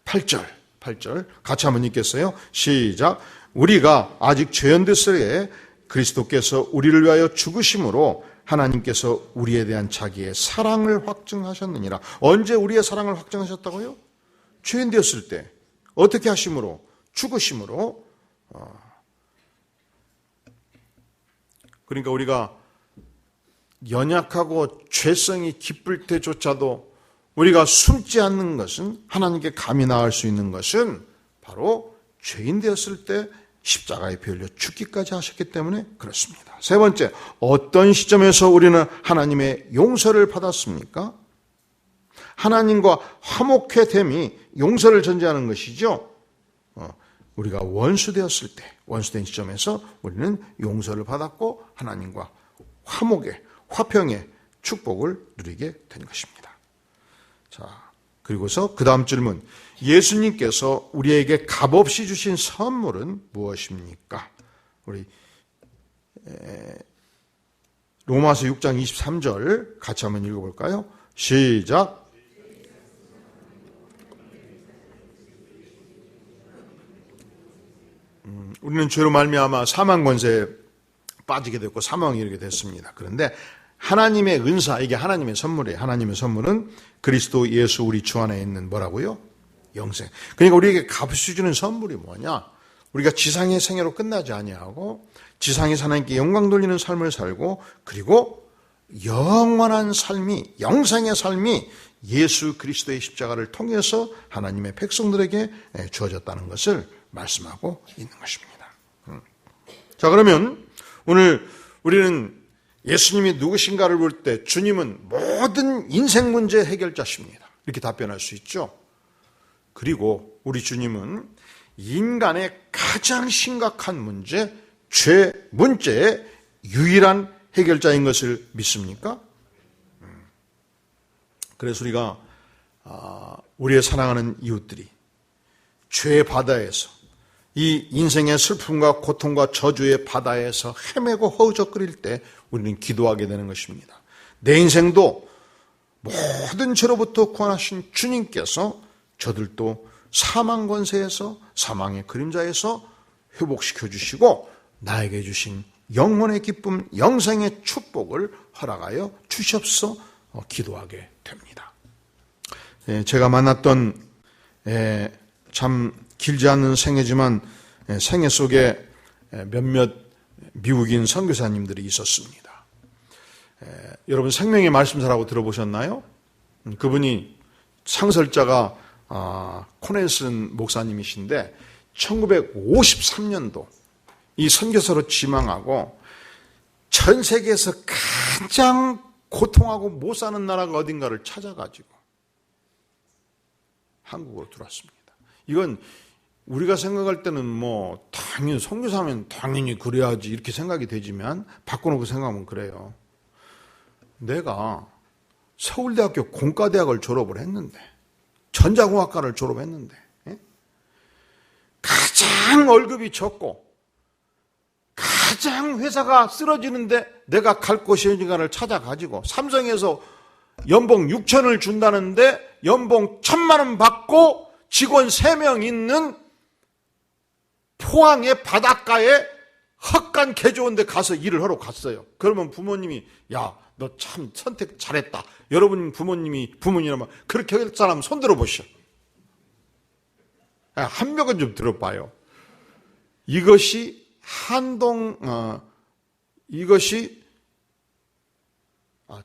8절 같이 한번 읽겠어요. 시작. 우리가 아직 죄인됐을 때에 그리스도께서 우리를 위하여 죽으심으로 하나님께서 우리에 대한 자기의 사랑을 확증하셨느니라. 언제 우리의 사랑을 확증하셨다고요? 죄인 되었을 때. 어떻게 하심으로? 죽으심으로. 그러니까 우리가 연약하고 죄성이 깊을 때조차도 우리가 숨지 않는 것은, 하나님께 감히 나아갈 수 있는 것은 바로 죄인 되었을 때 십자가에 피 흘려 죽기까지 하셨기 때문에 그렇습니다. 세 번째, 어떤 시점에서 우리는 하나님의 용서를 받았습니까? 하나님과 화목해 됨이 용서를 전제하는 것이죠. 우리가 원수 되었을 때, 원수된 시점에서 우리는 용서를 받았고 하나님과 화목의, 화평의 축복을 누리게 된 것입니다. 자, 그리고서 그 다음 질문, 예수님께서 우리에게 값없이 주신 선물은 무엇입니까? 우리 로마서 6장 23절 같이 한번 읽어볼까요? 시작. 우리는 죄로 말미암아 사망 권세에 빠지게 됐고 사망에 이르게 됐습니다. 그런데 하나님의 은사, 이게 하나님의 선물이에요. 하나님의 선물은 그리스도 예수 우리 주 안에 있는 뭐라고요? 영생. 그러니까 우리에게 값없이 주는 선물이 뭐냐? 우리가 지상의 생애로 끝나지 아니하고 지상에서 하나님께 영광 돌리는 삶을 살고, 그리고 영원한 삶이, 영생의 삶이 예수 그리스도의 십자가를 통해서 하나님의 백성들에게 주어졌다는 것을 말씀하고 있는 것입니다. 자, 그러면 오늘 우리는 예수님이 누구신가를 볼 때 주님은 모든 인생 문제 해결자십니다. 이렇게 답변할 수 있죠. 그리고 우리 주님은 인간의 가장 심각한 문제, 죄 문제의 유일한 해결자인 것을 믿습니까? 그래서 우리가 우리의 사랑하는 이웃들이 죄의 바다에서, 이 인생의 슬픔과 고통과 저주의 바다에서 헤매고 허우적거릴 때 우리는 기도하게 되는 것입니다. 내 인생도 모든 죄로부터 구원하신 주님께서 저들도 사망 권세에서, 사망의 그림자에서 회복시켜 주시고 나에게 주신 영혼의 기쁨, 영생의 축복을 허락하여 주시옵소서 기도하게 됩니다. 제가 만났던 참 길지 않은 생애지만 생애 속에 몇몇 미국인 선교사님들이 있었습니다. 여러분 생명의 말씀사라고 들어보셨나요? 그분이 창설자가 코넬슨 목사님이신데 1953년도 이 선교사로 지망하고 전 세계에서 가장 고통하고 못 사는 나라가 어딘가를 찾아가지고 한국으로 들어왔습니다. 이건 우리가 생각할 때는 당연히 선교사면 당연히 그래야지 이렇게 생각이 되지만 바꿔놓고 생각하면 그래요. 내가 서울대학교 공과대학을 졸업을 했는데 전자공학과를 졸업했는데 가장 월급이 적고 가장 회사가 쓰러지는데 내가 갈 곳이 어딘가를 찾아가지고 삼성에서 연봉 6천을 준다는데 연봉 1,000만 원 받고 직원 3명 있는 포항의 바닷가에 헛간 개 좋은 데 가서 일을 하러 갔어요. 그러면 부모님이 야, 너 참 선택 잘했다. 여러분 부모님이라면 그렇게 할 사람 손 들어보시오. 한 명은 좀 들어봐요. 이것이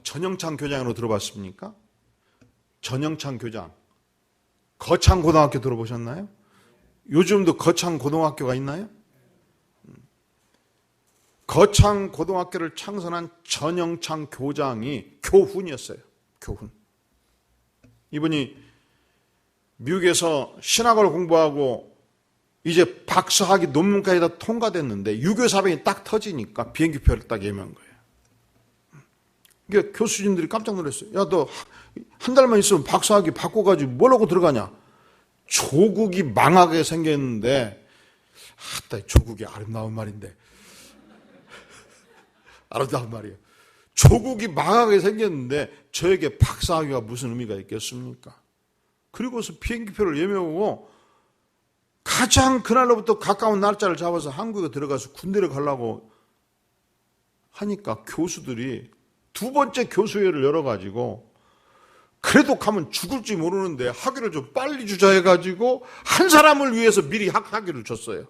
전영창 교장으로 들어봤습니까? 전영창 교장. 거창고등학교 들어보셨나요? 요즘도 거창고등학교가 있나요? 거창고등학교를 창설한 전영창 교장이 교훈이었어요. 교훈. 이분이 미국에서 신학을 공부하고 이제 박사학위 논문까지 다 통과됐는데 유교 사병이 딱 터지니까 비행기표를 딱 예매한 거예요. 이게 교수진들이 깜짝 놀랐어요. 야, 너 한 달만 있으면 박사학위 바꿔가지고 뭐라고 들어가냐? 조국이 망하게 생겼는데, 조국이 아름다운 말인데. 아름다운 말이에요. 조국이 망하게 생겼는데 저에게 박사학위가 무슨 의미가 있겠습니까? 그리고서 비행기표를 예매하고 가장 그날로부터 가까운 날짜를 잡아서 한국에 들어가서 군대를 가려고 하니까 교수들이 두 번째 교수회를 열어가지고 그래도 가면 죽을지 모르는데 학위를 좀 빨리 주자 해가지고 한 사람을 위해서 미리 학위를 줬어요.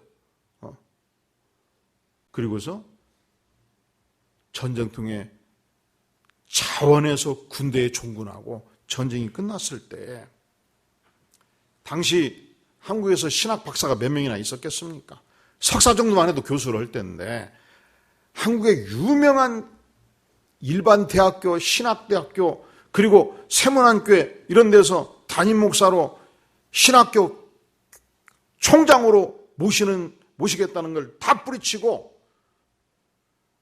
그리고서 전쟁통에 자원해서 군대에 종군하고 전쟁이 끝났을 때 당시 한국에서 신학 박사가 몇 명이나 있었겠습니까? 석사 정도만 해도 교수를 할 때인데 한국의 유명한 일반 대학교, 신학대학교 그리고 세문안교회 이런 데서 담임 목사로 신학교 총장으로 모시겠다는 걸 다 뿌리치고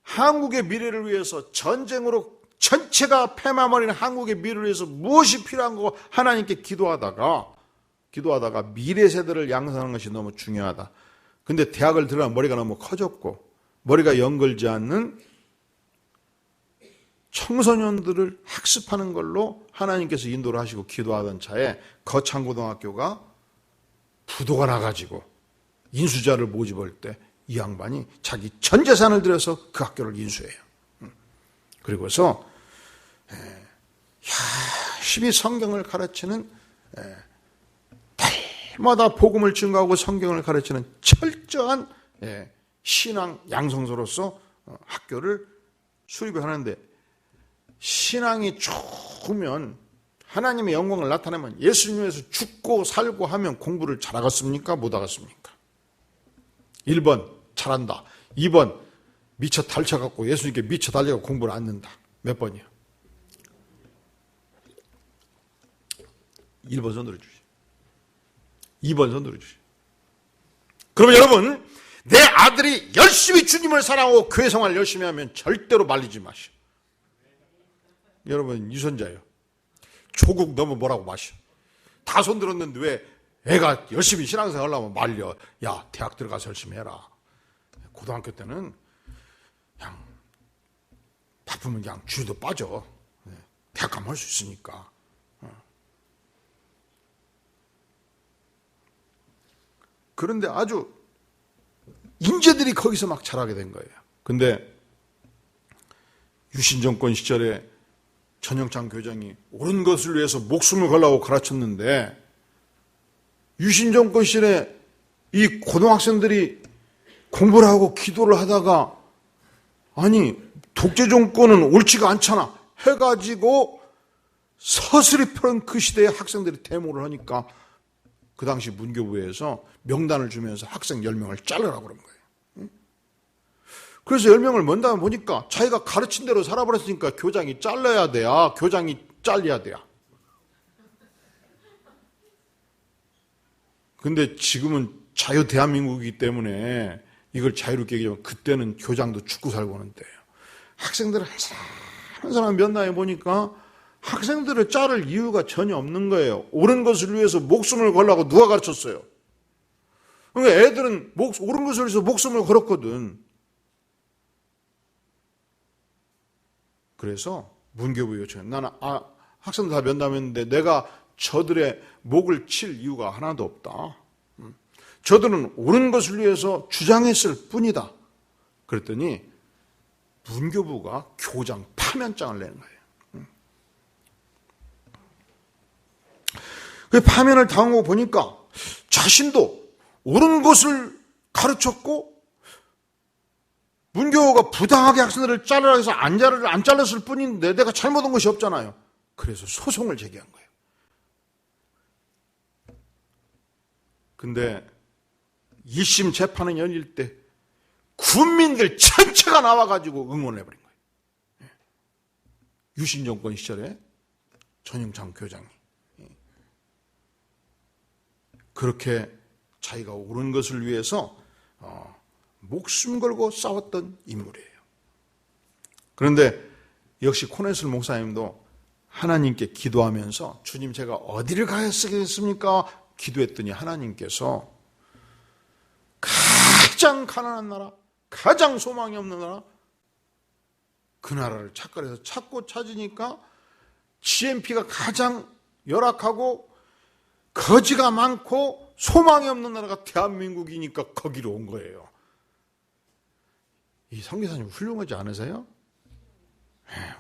한국의 미래를 위해서 전쟁으로 전체가 패마버리는 한국의 미래를 위해서 무엇이 필요한 거 하나님께 기도하다가 미래 세대를 양성하는 것이 너무 중요하다. 근데 대학을 들어가면 머리가 너무 커졌고 머리가 연결지 않는 청소년들을 학습하는 걸로 하나님께서 인도를 하시고 기도하던 차에 거창고등학교가 부도가 나가지고 인수자를 모집할 때 이 양반이 자기 전 재산을 들여서 그 학교를 인수해요. 그리고서 열심히 성경을 가르치는 달마다 복음을 증거하고 성경을 가르치는 철저한 신앙 양성소로서 학교를 수립을 하는데 신앙이 좋으면 하나님의 영광을 나타내면 예수님에서 죽고 살고 하면 공부를 잘하겠습니까? 못하겠습니까? 1번 잘한다. 2번 미쳐 달쳐갖고 예수님께 미쳐 달려가 공부를 안 는다. 몇 번이요? 1번 손 들어주시오. 2번 손 들어주시오. 그러면 여러분 내 아들이 열심히 주님을 사랑하고 교회 생활 열심히 하면 절대로 말리지 마시오. 여러분 유선자예요. 조국 너무 뭐라고 마시오. 다 손 들었는데 왜 애가 열심히 신앙생활 하려면 말려. 야, 대학 들어가서 열심히 해라. 고등학교 때는 그냥 바쁘면 그냥 주위도 빠져. 대학 가면 할 수 있으니까. 그런데 아주 인재들이 거기서 막 자라게 된 거예요. 근데 유신 정권 시절에 전영창 교장이 옳은 것을 위해서 목숨을 걸라고 가르쳤는데 유신 정권 시절에 이 고등학생들이 공부를 하고 기도를 하다가 아니 독재 정권은 옳지가 않잖아 해가지고 서슬이 펴는 그 시대에 학생들이 데모를 하니까 그 당시 문교부에서 명단을 주면서 학생 10명을 자르라고 그런 거예요. 그래서 10명을 먼저 보니까 자기가 가르친 대로 살아버렸으니까 교장이 잘라야 돼야, 교장이 잘려야 돼야. 근데 지금은 자유 대한민국이기 때문에 이걸 자유롭게 얘기하면 그때는 교장도 죽고 살고 하는 때예요. 학생들을 한 사람 면담해 보니까 학생들을 자를 이유가 전혀 없는 거예요. 옳은 것을 위해서 목숨을 걸라고 누가 가르쳤어요? 그러니까 애들은 옳은 것을 위해서 목숨을 걸었거든. 그래서 문교부 요청해. 나는 학생들 다 면담했는데 내가 저들의 목을 칠 이유가 하나도 없다. 저들은 옳은 것을 위해서 주장했을 뿐이다. 그랬더니 문교부가 교장 파면장을 내는 거예요. 그 파면을 당한 거 보니까 자신도 옳은 것을 가르쳤고 문교부가 부당하게 학생들을 자르라 해서 안 잘랐을 뿐인데 내가 잘못한 것이 없잖아요. 그래서 소송을 제기한 거예요. 근데 1심 재판이 열릴 때 군민들 전체가 나와가지고 응원을 해버린 거예요. 유신 정권 시절에 전영창 교장이 그렇게 자기가 옳은 것을 위해서 목숨 걸고 싸웠던 인물이에요. 그런데 역시 코네슬 목사님도 하나님께 기도하면서 주님 제가 어디를 가야겠습니까? 기도했더니 하나님께서 가장 가난한 나라, 가장 소망이 없는 나라, 그 나라를 찾으래서 찾고 찾으니까 GNP가 가장 열악하고 거지가 많고 소망이 없는 나라가 대한민국이니까 거기로 온 거예요. 이 선교사님 훌륭하지 않으세요?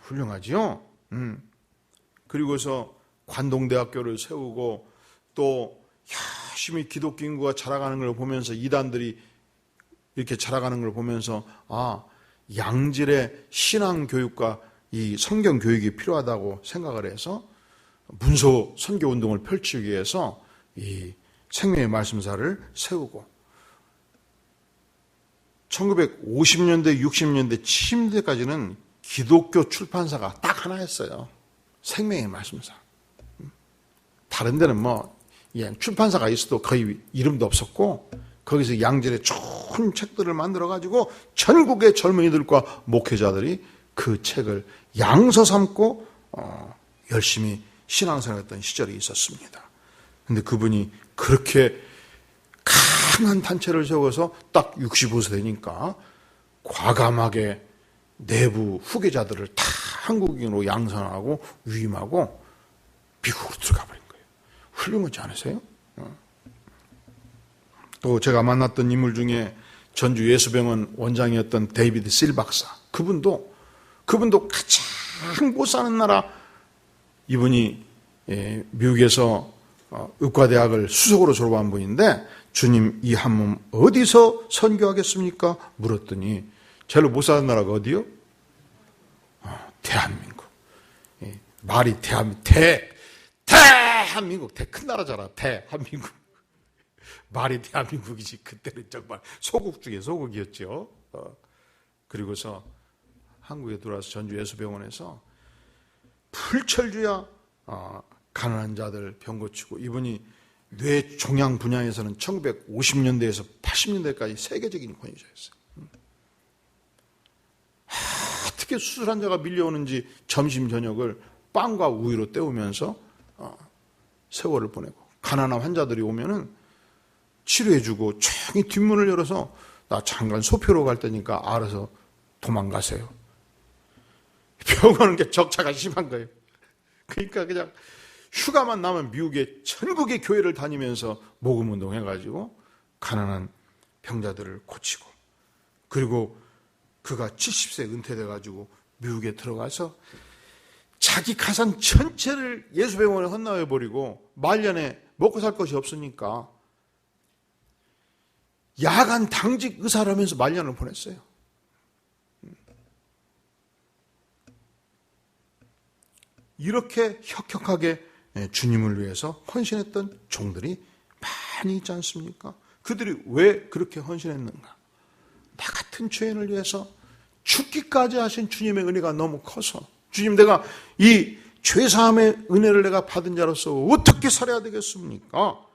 훌륭하지요? 그리고서 관동대학교를 세우고 또 열심히 기독교 인구가 자라가는 걸 보면서 이단들이 이렇게 자라가는 걸 보면서 양질의 신앙교육과 이 성경교육이 필요하다고 생각을 해서 문서 선교운동을 펼치기 위해서 이 생명의 말씀사를 세우고 1950년대, 60년대, 70년대까지는 기독교 출판사가 딱 하나였어요. 생명의 말씀사. 다른 데는 출판사가 있어도 거의 이름도 없었고 거기서 양질의 좋은 책들을 만들어가지고 전국의 젊은이들과 목회자들이 그 책을 양서 삼고 열심히 신앙생활했던 시절이 있었습니다. 그런데 그분이 그렇게 강한 단체를 세워서 딱 65세 되니까 과감하게 내부 후계자들을 다 한국인으로 양선하고 위임하고 미국으로 들어가 버린 거예요. 훌륭하지 않으세요? 또 제가 만났던 인물 중에 전주 예수병원 원장이었던 데이비드 실 박사, 그분도 가장 못 사는 나라, 이분이 미국에서 의과대학을 수석으로 졸업한 분인데 주님 이 한 몸 어디서 선교하겠습니까? 물었더니 제일 못 사는 나라가 어디요? 대한민국. 말이 대한민국, 큰 나라잖아. 대한민국. 말이 대한민국이지. 그때는 정말 소국 중에 소국이었죠. 그리고서 한국에 들어와서 전주 예수병원에서 풀철주야 가난한 자들 병 고치고, 이분이 뇌 종양 분야에서는 1950년대에서 80년대까지 세계적인 권위자였어요. 어떻게 수술 환자가 밀려오는지 점심 저녁을 빵과 우유로 때우면서 세월을 보내고, 가난한 환자들이 오면은 치료해주고 조용히 뒷문을 열어서 나 잠깐 소표로 갈 테니까 알아서 도망가세요. 병 오는 게 적차가 심한 거예요. 그러니까 그냥 휴가만 나면 미국의 전국의 교회를 다니면서 모금운동 해가지고 가난한 병자들을 고치고, 그리고 그가 70세 은퇴돼가지고 미국에 들어가서 자기 가산 전체를 예수병원에 헌납해버리고 말년에 먹고 살 것이 없으니까 야간 당직 의사라면서 말년을 보냈어요. 이렇게 혁혁하게 주님을 위해서 헌신했던 종들이 많이 있지 않습니까? 그들이 왜 그렇게 헌신했는가? 나 같은 죄인을 위해서 죽기까지 하신 주님의 은혜가 너무 커서, 주님 내가 이 죄사함의 은혜를 내가 받은 자로서 어떻게 살아야 되겠습니까?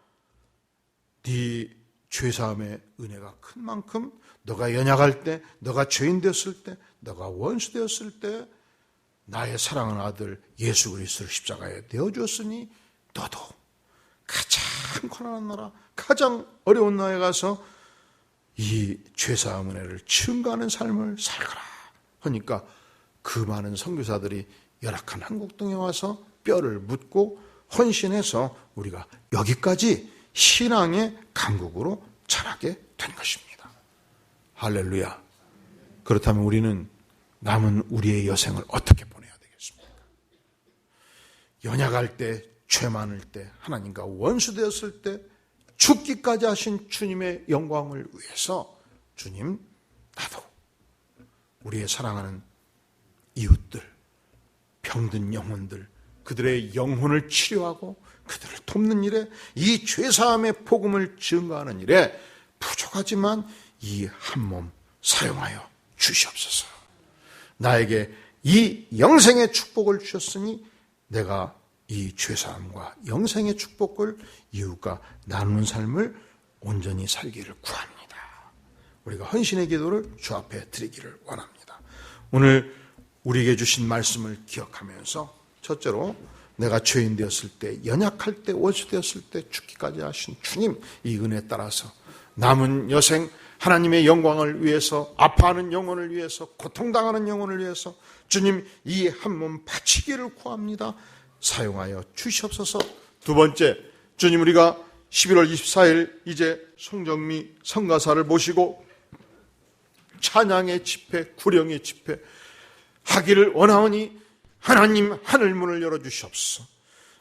네 죄사함의 은혜가 큰 만큼 너가 연약할 때, 너가 죄인 되었을 때, 너가 원수 되었을 때 나의 사랑하는 아들 예수 그리스도를 십자가에 내어주었으니 너도 가장 고난한 나라, 가장 어려운 나라에 가서 이 죄사함 은혜를 증거하는 삶을 살거라 하니까 그 많은 선교사들이 열악한 한국 땅에 와서 뼈를 묻고 헌신해서 우리가 여기까지 신앙의 강국으로 자라게 된 것입니다. 할렐루야. 그렇다면 우리는 남은 우리의 여생을 어떻게 보내야 되겠습니까? 연약할 때, 죄 많을 때, 하나님과 원수 되었을 때 죽기까지 하신 주님의 영광을 위해서 주님, 나도 우리의 사랑하는 이웃들, 병든 영혼들, 그들의 영혼을 치료하고 그들을 돕는 일에, 이 죄사함의 복음을 증거하는 일에 부족하지만 이 한 몸 사용하여 주시옵소서. 나에게 이 영생의 축복을 주셨으니 내가 이 죄사함과 영생의 축복을 이웃과 나누는 삶을 온전히 살기를 구합니다. 우리가 헌신의 기도를 주 앞에 드리기를 원합니다. 오늘 우리에게 주신 말씀을 기억하면서 첫째로 내가 죄인 되었을 때, 연약할 때, 원수 되었을 때 죽기까지 하신 주님, 이 은혜에 따라서 남은 여생 하나님의 영광을 위해서, 아파하는 영혼을 위해서, 고통당하는 영혼을 위해서 주님 이 한 몸 바치기를 구합니다. 사용하여 주시옵소서. 두 번째, 주님 우리가 11월 24일 이제 송정미 성가사를 모시고 찬양의 집회, 구령의 집회 하기를 원하오니 하나님 하늘문을 열어주시옵소서.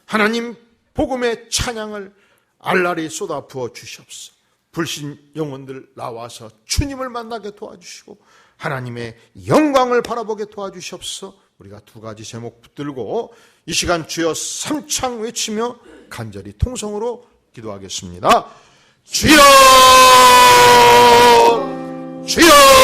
하나님 복음의 찬양을 알라리 쏟아부어 주시옵소서. 불신 영혼들 나와서 주님을 만나게 도와주시고 하나님의 영광을 바라보게 도와주시옵소서. 우리가 두 가지 제목 붙들고 이 시간 주여 삼창 외치며 간절히 통성으로 기도하겠습니다. 주여! 주여!